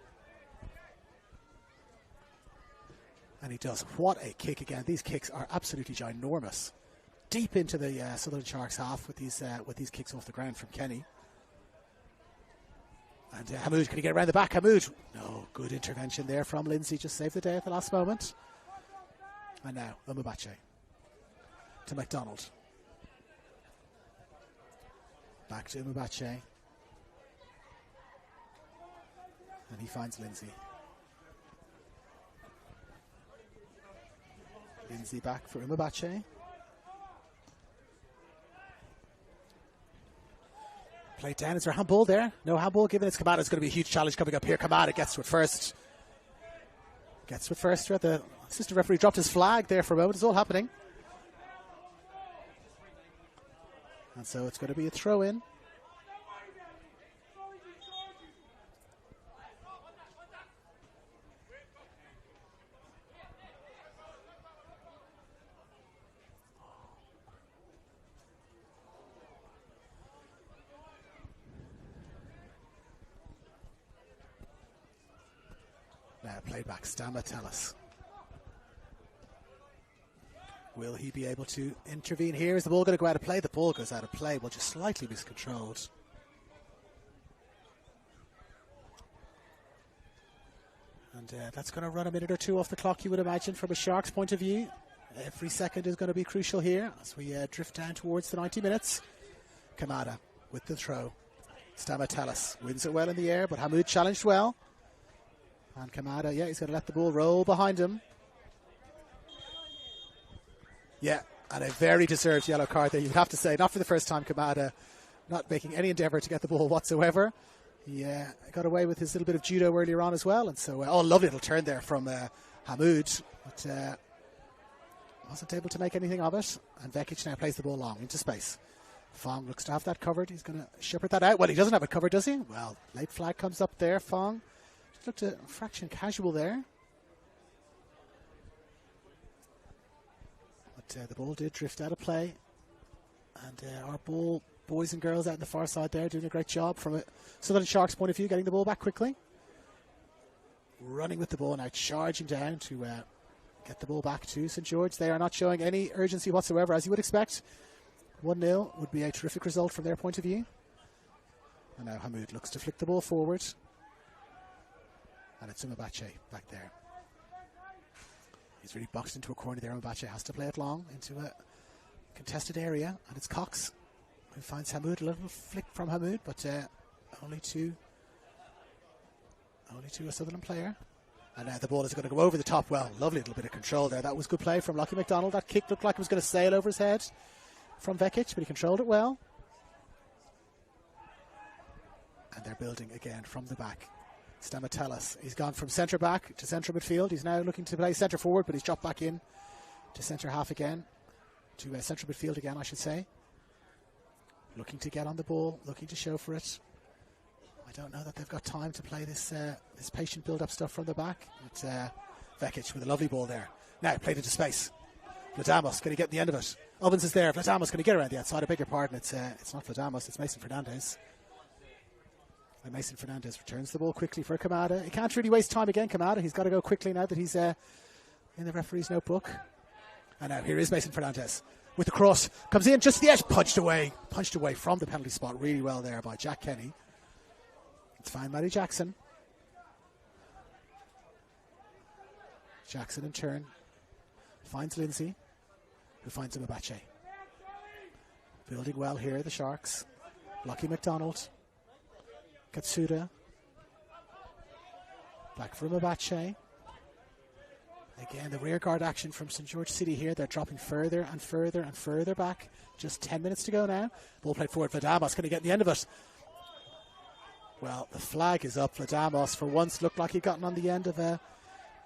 Speaker 1: And he does. What a kick again. These kicks are absolutely ginormous. Deep into the Sutherland Sharks half with these kicks off the ground from Kenny. And Hamoud, can he get around the back? Hamoud. No, good intervention there from Lindsay. Just saved the day at the last moment. And now, Umubache to McDonald. Back to Umubache. And he finds Lindsay. Lindsay back for Umubache. Played down. Is there a handball there? No handball given. It's Kamada. It's going to be a huge challenge coming up here. Kamada gets to it first. The assistant referee dropped his flag there for a moment. It's all happening. And so it's going to be a throw in. Now played back, Stamatelis. Will he be able to intervene here? Is the ball going to go out of play? The ball goes out of play, well, just slightly miscontrolled. And that's going to run a minute or two off the clock, you would imagine, from a Sharks point of view. Every second is going to be crucial here as we drift down towards the 90 minutes. Kamada with the throw. Stamatelis wins it well in the air, but Hamoud challenged well. And Kamada, yeah, he's going to let the ball roll behind him. Yeah, and a very deserved yellow card there, you'd have to say. Not for the first time, Kamada not making any endeavour to get the ball whatsoever. He got away with his little bit of judo earlier on as well. And so, lovely little turn there from Hamoud. But wasn't able to make anything of it. And Vekic now plays the ball long into space. Fong looks to have that covered. He's going to shepherd that out. Well, he doesn't have it covered, does he? Well, late flag comes up there. Fong just looked a fraction casual there. But the ball did drift out of play. And our boys and girls out on the far side there doing a great job from a Sutherland Sharks point of view, getting the ball back quickly. Running with the ball now, charging down to get the ball back to St. George. They are not showing any urgency whatsoever, as you would expect. 1-0 would be a terrific result from their point of view. And now Hamoud looks to flick the ball forward. And it's Umubache back there. He's really boxed into a corner there. Mbache has to play it long into a contested area, and it's Cox who finds Hamoud. A little flick from Hamoud, but only to a Sutherland player. And now the ball is going to go over the top. Well, lovely little bit of control there. That was good play from Lockie McDonald. That kick looked like it was going to sail over his head from Vekic, but he controlled it well. And they're building again from the back. Stamatelis, he's gone from centre back to centre midfield. He's now looking to play centre forward, but he's dropped back in to centre half again, to centre midfield again, I should say. Looking to get on the ball, looking to show for it. I don't know that they've got time to play this patient build-up stuff from the back. It's Vekic with a lovely ball there. Now played into space. Vladamos going to get the end of it. Ovens is there. Vladamos going to get around the outside. I beg your pardon. It's not Vladamos. It's Mason Fernandez. And Mason Fernandez returns the ball quickly for Kamada. He can't really waste time again, Kamada. He's got to go quickly now that he's in the referee's notebook. And now here is Mason Fernandez with the cross. Comes in just the edge. Punched away from the penalty spot. Really well there by Jack Kenny. It's fine, Matty Jackson. Jackson in turn finds Lindsay, who finds Mbache. Building well here, the Sharks. Lockie McDonald. Katsuda. Back from Mbache. Again, the rear guard action from St. George City here. They're dropping further and further and further back. Just 10 minutes to go now. Ball played forward. Vladamos going to get the end of it. Well, the flag is up. Vladamos for once looked like he'd gotten on the end of a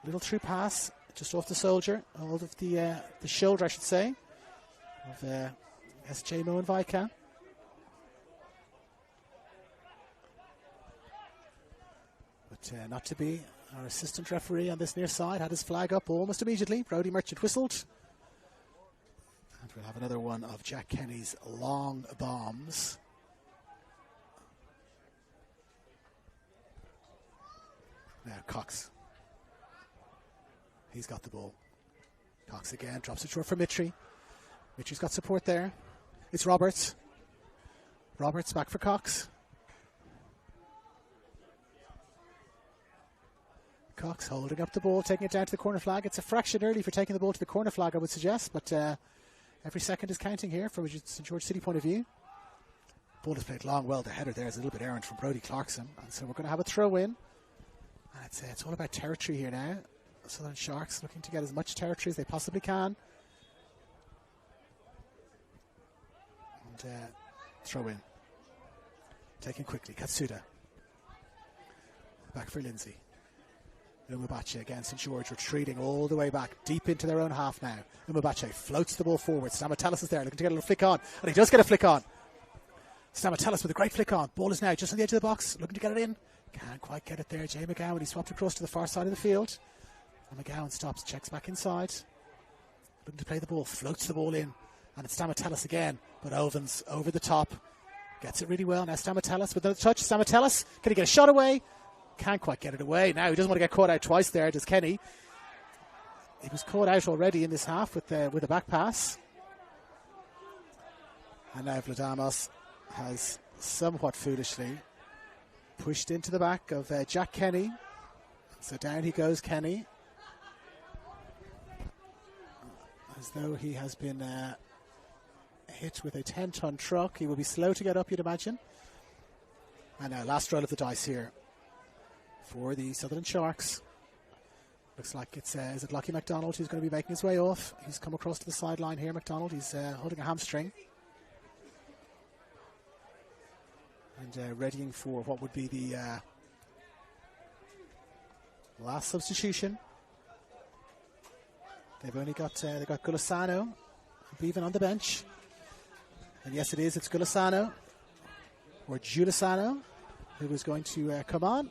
Speaker 1: little through pass, just off the shoulder, hold of the shoulder, I should say, of SJ Moenvaika. But not to be. Our assistant referee on this near side had his flag up almost immediately. Brodie Merchant whistled. And we'll have another one of Jack Kenny's long bombs. Now Cox. He's got the ball. Cox again, drops it short for Mitri. Mitri's got support there. It's Roberts. Roberts back for Cox. Cox holding up the ball, taking it down to the corner flag. It's a fraction early for taking the ball to the corner flag, I would suggest, but every second is counting here from a St. George City point of view. Ball is played long. Well, the header there is a little bit errant from Brodie Clarkson, and so we're going to have a throw in. And it's all about territory here now. Southern Sharks looking to get as much territory as they possibly can. And throw in. Taken quickly. Katsuda. Back for Lindsay. Umabache again, St. George retreating all the way back, deep into their own half now. Umabache floats the ball forward. Stamatelis is there, looking to get a little flick on. And he does get a flick on. Stamatelis with a great flick on. Ball is now just on the edge of the box, looking to get it in. Can't quite get it there. Jay McGowan, he swapped across to the far side of the field. And McGowan stops, checks back inside. Looking to play the ball, floats the ball in. And it's Stamatelis again. But Ovens over the top. Gets it really well. Now Stamatelis with another touch. Stamatelis, can he get a shot away? Can't quite get it away. Now he doesn't want to get caught out twice there, does Kenny. He was caught out already in this half with a back pass. And now Vladamos has somewhat foolishly pushed into the back of Jack Kenny. So down he goes, Kenny. As though he has been hit with a 10-ton truck. He will be slow to get up, you'd imagine. And now last roll of the dice here for the Sutherland Sharks. Looks like it's is it Lockie McDonald who's going to be making his way off. He's come across to the sideline here, McDonald. He's holding a hamstring. And readying for what would be the last substitution. They've only got they've got Gulisano and Bevan on the bench. And yes, it's Gulisano or Giulisano who is going to come on.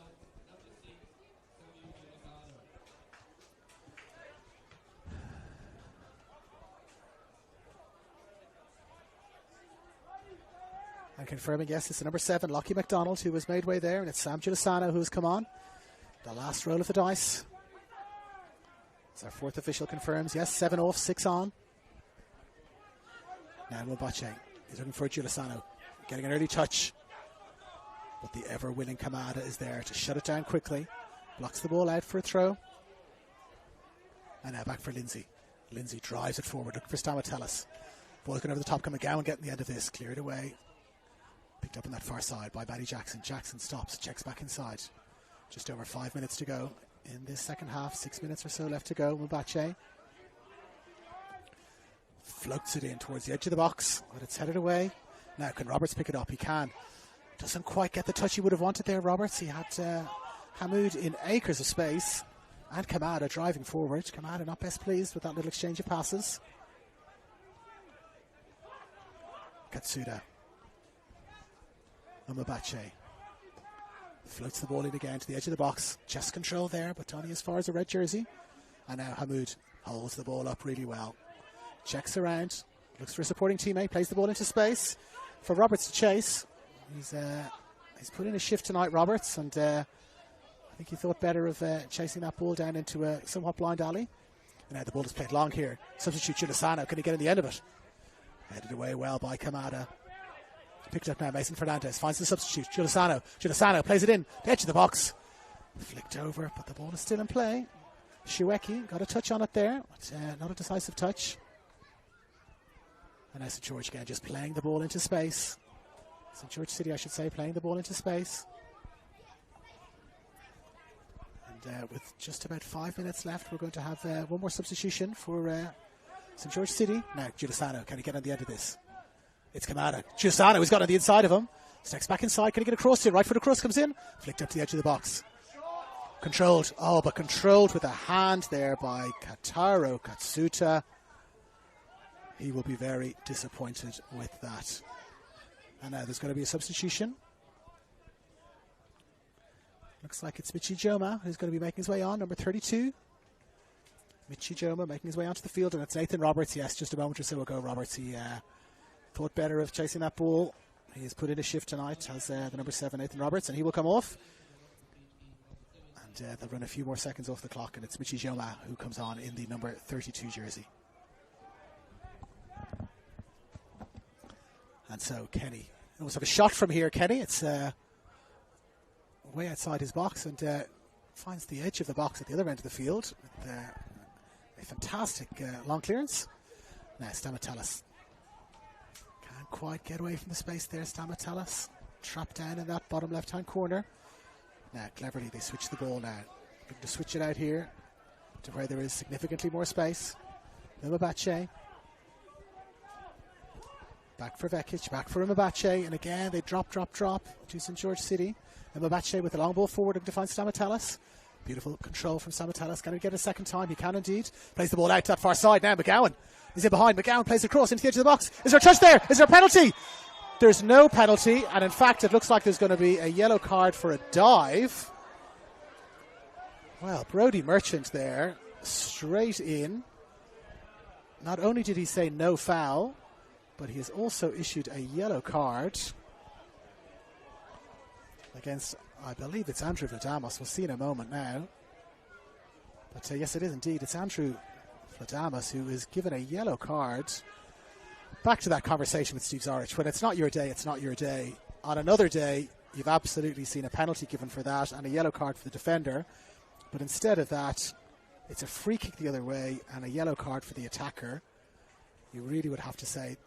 Speaker 1: And confirming, yes, it's the number 7, Lockie McDonald, who was made way there, and it's Sam Giulisano who has come on. The last roll of the dice. As our fourth official confirms, yes, 7 off, 6 on. Now Mbache is looking for Giulisano, getting an early touch. But the ever-willing Kamada is there to shut it down quickly. Blocks the ball out for a throw. And now back for Lindsay. Lindsay drives it forward, looking for Stamatellis. Ball's going over the top, McGowan getting the end of this. Cleared away. Picked up on that far side by Matty Jackson. Jackson stops, checks back inside. Just over 5 minutes to go in this second half. 6 minutes or so left to go. Mbache floats it in towards the edge of the box, but it's headed away. Now, can Roberts pick it up? He can. Doesn't quite get the touch he would have wanted there, Roberts. He had Hamoud in acres of space, and Kamada driving forward. Kamada not best pleased with that little exchange of passes. Katsuda. Mbache floats the ball in again to the edge of the box. Chest control there, but only as far as the red jersey. And now Hamoud holds the ball up really well. Checks around, looks for a supporting teammate, plays the ball into space for Roberts to chase. He's put in a shift tonight, Roberts, and I think he thought better of chasing that ball down into a somewhat blind alley. And now the ball is played long here. Substitute Giulisano, can he get in the end of it? Headed away well by Kamada. Picked up now, Mason Fernandez finds the substitute, Giulisano plays it in, the edge of the box. Flicked over, but the ball is still in play. Shueki got a touch on it there, but not a decisive touch. And now St. George again, just playing the ball into space. St. George City, I should say, playing the ball into space. And with just about 5 minutes left, we're going to have one more substitution for St. George City. Now, Giulisano, can he get on the end of this? It's Kamada. Giulisano, he's got on the inside of him. Steps back inside, can he get a cross in? Right foot across comes in. Flicked up to the edge of the box. Controlled. Oh, but controlled with a hand there by Kataro Katsuta. He will be very disappointed with that. And now there's going to be a substitution. Looks like it's Michi Joma who's going to be making his way on, number 32. Michi Joma making his way onto the field, and it's Nathan Roberts. Yes, just a moment or so ago, Roberts. He thought better of chasing that ball. He has put in a shift tonight as the number 7, Nathan Roberts, and he will come off. And they'll run a few more seconds off the clock, and it's Michi Joma who comes on in the number 32 jersey. And so Kenny almost have a shot from here. Kenny, it's way outside his box, and finds the edge of the box at the other end of the field with a fantastic long clearance. Now Stamatellis can't quite get away from the space there. Stamatellis trapped down in that bottom left hand corner. Now cleverly they switch the ball now. Looking to switch it out here to where there is significantly more space. Mbache. Back for Vekic, back for Mbache, and again they drop to St. George City. Mbache with the long ball forward to find Stamatellis. Beautiful control from Stamatellis. Can he get it a second time? He can indeed. Plays the ball out to that far side now. McGowan is in behind. McGowan plays it across into the edge of the box. Is there a touch there? Is there a penalty? There's no penalty, and in fact it looks like there's going to be a yellow card for a dive. Well, Brodie Merchant there, straight in. Not only did he say no foul, but he has also issued a yellow card against, I believe it's Andrew Vladamus. We'll see in a moment now. But yes, it is indeed. It's Andrew Vladamus who is given a yellow card. Back to that conversation with Steve Zorich. When it's not your day, it's not your day. On another day, you've absolutely seen a penalty given for that and a yellow card for the defender. But instead of that, it's a free kick the other way and a yellow card for the attacker. You really would have to say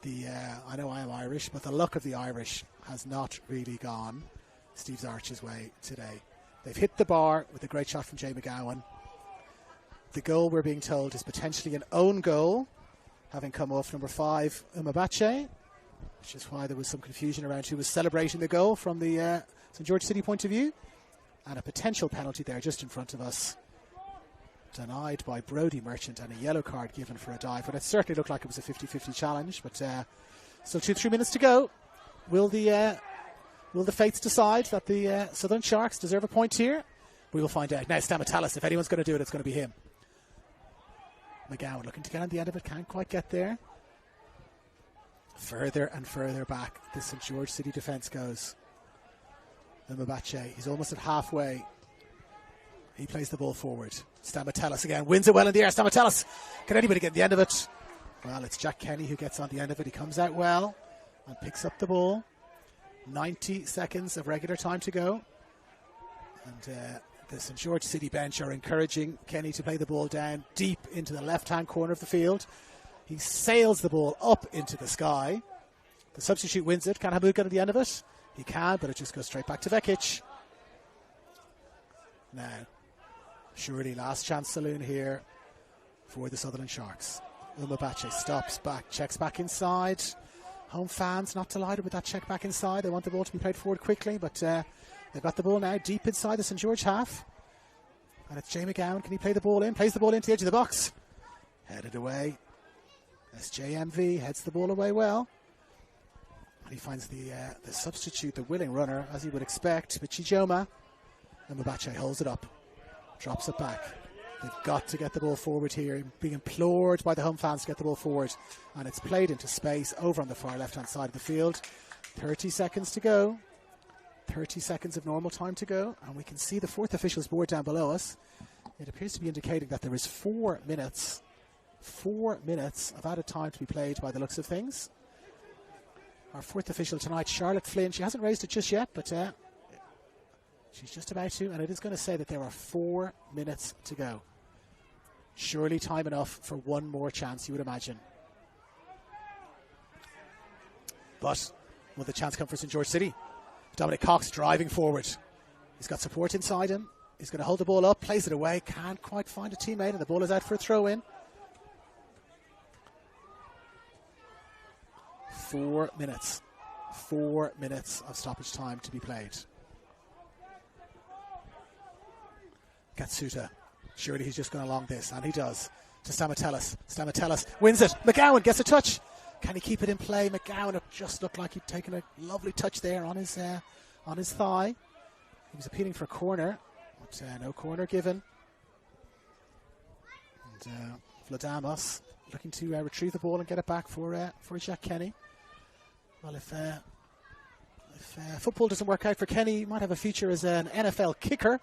Speaker 1: I know I am Irish, but the luck of the Irish has not really gone Steve Zarich's way today. They've hit the bar with a great shot from Jay McGowan. The goal, we're being told, is potentially an own goal, having come off number 5, Mbache, which is why there was some confusion around who was celebrating the goal from the St. George City point of view. And a potential penalty there just in front of us, denied by Brodie Merchant, and a yellow card given for a dive. But it certainly looked like it was a 50-50 challenge. But still 2-3 minutes to go. Will the fates decide that the Southern Sharks deserve a point here? We will find out. Now Stamatellis, if anyone's going to do it, it's going to be him. McGowan looking to get on the end of it, can't quite get there. Further and further back the St. George City defence goes. Mbache, he's almost at halfway. He plays the ball forward. Stamatellis again, wins it well in the air. Stamatellis, can anybody get the end of it? Well, it's Jack Kenny who gets on the end of it. He comes out well and picks up the ball. 90 seconds of regular time to go. And The St George City bench are encouraging Kenny to play the ball down deep into the left-hand corner of the field. He sails the ball up into the sky. The substitute wins it. Can Hamoud get at the end of it? He can, but it just goes straight back to Vekic. Now, surely last chance saloon here for the Sutherland Sharks. Umabache stops back, checks back inside. Home fans not delighted with that check back inside. They want the ball to be played forward quickly, but they've got the ball now deep inside the St George half. And it's Jay McGowan. Can he play the ball in? Plays the ball into the edge of the box. Headed away. SJMV heads the ball away well. And he finds the substitute, the willing runner, as he would expect. Michijoma. And Umabache holds it up. Drops it back. They've got to get the ball forward here. Being implored by the home fans to get the ball forward. And it's played into space over on the far left-hand side of the field. 30 seconds to go. 30 seconds of normal time to go. And we can see the fourth official's board down below us. It appears to be indicating that there is 4 minutes. 4 minutes of added time to be played by the looks of things. Our fourth official tonight, Charlotte Flynn. She hasn't raised it just yet, but she's just about to. And it is going to say that there are 4 minutes to go. Surely time enough for one more chance, you would imagine. But will the chance come for St George City? Dominic Cox driving forward. He's got support inside him. He's going to hold the ball up, plays it away. Can't quite find a teammate, and the ball is out for a throw-in. 4 minutes. 4 minutes of stoppage time to be played. Katsuta. Surely he's just going along this, and he does. To Stamatelis. Stamatelis wins it. McGowan gets a touch. Can he keep it in play? McGowan, it just looked like he'd taken a lovely touch there on his thigh. He was appealing for a corner, but no corner given. And Vladamos looking to retrieve the ball and get it back for Jack Kenny. Well, if football doesn't work out for Kenny, he might have a future as an NFL kicker.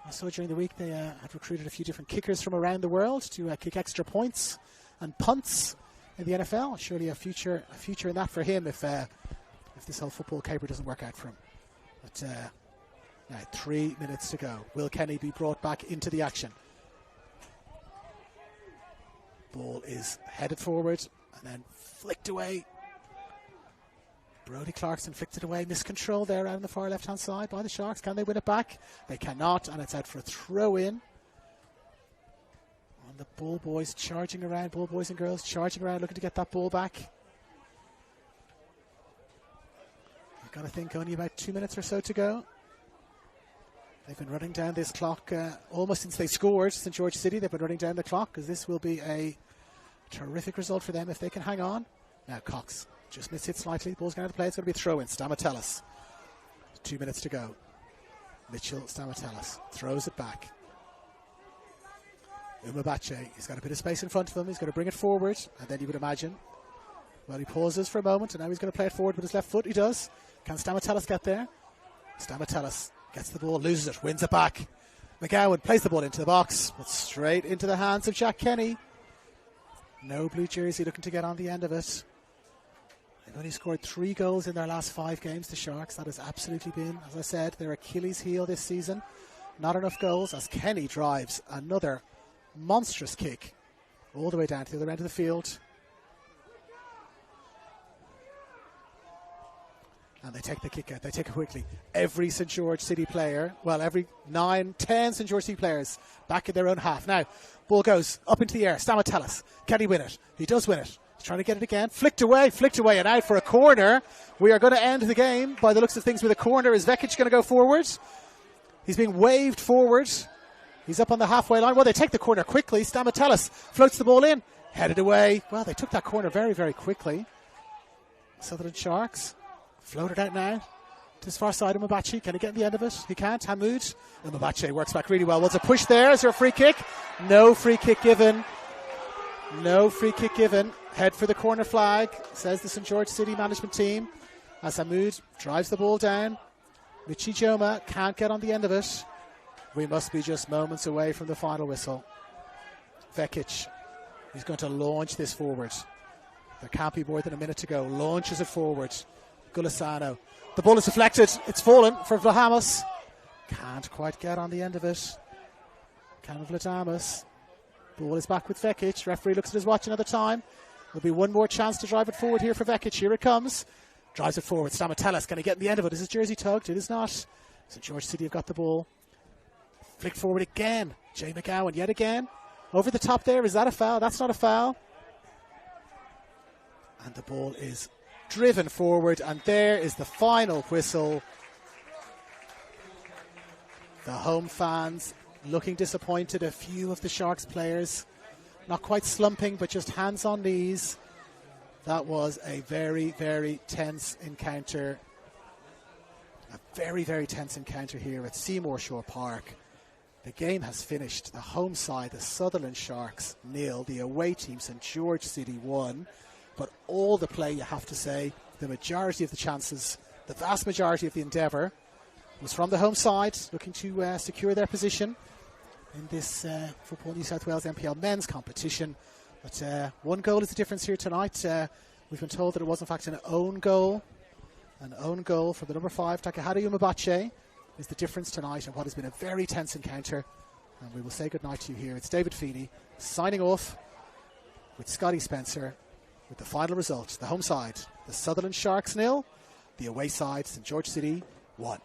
Speaker 1: I saw during the week they had recruited a few different kickers from around the world to kick extra points and punts in the NFL. Surely a future in that for him if this whole football caper doesn't work out for him. But now 3 minutes to go. Will Kenny be brought back into the action? Ball is headed forward and then flicked away. Brody Clarkson flicked it away. Miscontrol there out on the far left-hand side by the Sharks. Can they win it back? They cannot, and it's out for a throw-in. And the ball boys charging around, ball boys and girls charging around, looking to get that ball back. I've got to think only about 2 minutes or so to go. They've been running down this clock almost since they scored, St George City. They've been running down the clock because this will be a terrific result for them if they can hang on. Now Cox just missed it slightly. Ball's going to play. It's going to be a throw-in. Stamatelis. 2 minutes to go. Mitchell Stamatelis throws it back. Umabache, he's got a bit of space in front of him. He's going to bring it forward. And then you would imagine, well, he pauses for a moment, and now he's going to play it forward with his left foot. He does. Can Stamatelis get there? Stamatelis gets the ball, loses it, wins it back. McGowan plays the ball into the box, but straight into the hands of Jack Kenny. No blue jersey looking to get on the end of it. They've only scored 3 goals in their last 5 games, the Sharks. That has absolutely been, as I said, their Achilles heel this season. Not enough goals as Kenny drives another monstrous kick all the way down to the other end of the field. And they take the kick out. They take it quickly. Every St George City player, well, every 9, 10 St George City players back in their own half. Now, ball goes up into the air. Stamatelis. Can he win it? He does win it. He's trying to get it again. Flicked away, and out for a corner. We are going to end the game by the looks of things with a corner. Is Vekic going to go forward? He's being waved forward. He's up on the halfway line. Well, they take the corner quickly. Stamatelis floats the ball in. Headed away. Well, they took that corner very, very quickly. Sutherland Sharks. Floated out now to his far side. Umabache, can he get in the end of it? He can't. Hamoud. Umabache works back really well. Was a push there? Is there a free kick? No free kick given. No free kick given. Head for the corner flag, says the St George City management team. As Hamoud drives the ball down. Michijoma can't get on the end of it. We must be just moments away from the final whistle. Vekic, he's going to launch this forward. There can't be more than a minute to go. Launches it forward. Gulisano. The ball is deflected. It's fallen for Vlahamos. Can't quite get on the end of it. Can Vladamus. Ball is back with Vekic. Referee looks at his watch another time. There'll be one more chance to drive it forward here for Vekic. Here it comes. Drives it forward. Stamatelis going to get in the end of it. Is his jersey tugged? It is not. So George City have got the ball. Flicked forward again. Jay McGowan yet again. Over the top there. Is that a foul? That's not a foul. And the ball is driven forward. And there is the final whistle. The home fans looking disappointed. A few of the Sharks players not quite slumping, but just hands on knees. That was a very, very tense encounter. A very, very tense encounter here at Seymour Shore Park. The game has finished. The home side, the Sutherland Sharks, 0. The away team, St George City, 1. But all the play, you have to say, the majority of the chances, the vast majority of the endeavour was from the home side, looking to secure their position in this Football New South Wales NPL men's competition. But one goal is the difference here tonight. We've been told that it was in fact an own goal. An own goal for the number 5, Takahata Yumabache, is the difference tonight in what has been a very tense encounter. And we will say goodnight to you here. It's David Feeney signing off with Scotty Spencer with the final result. The home side, the Sutherland Sharks 0. The away side, St George City 1.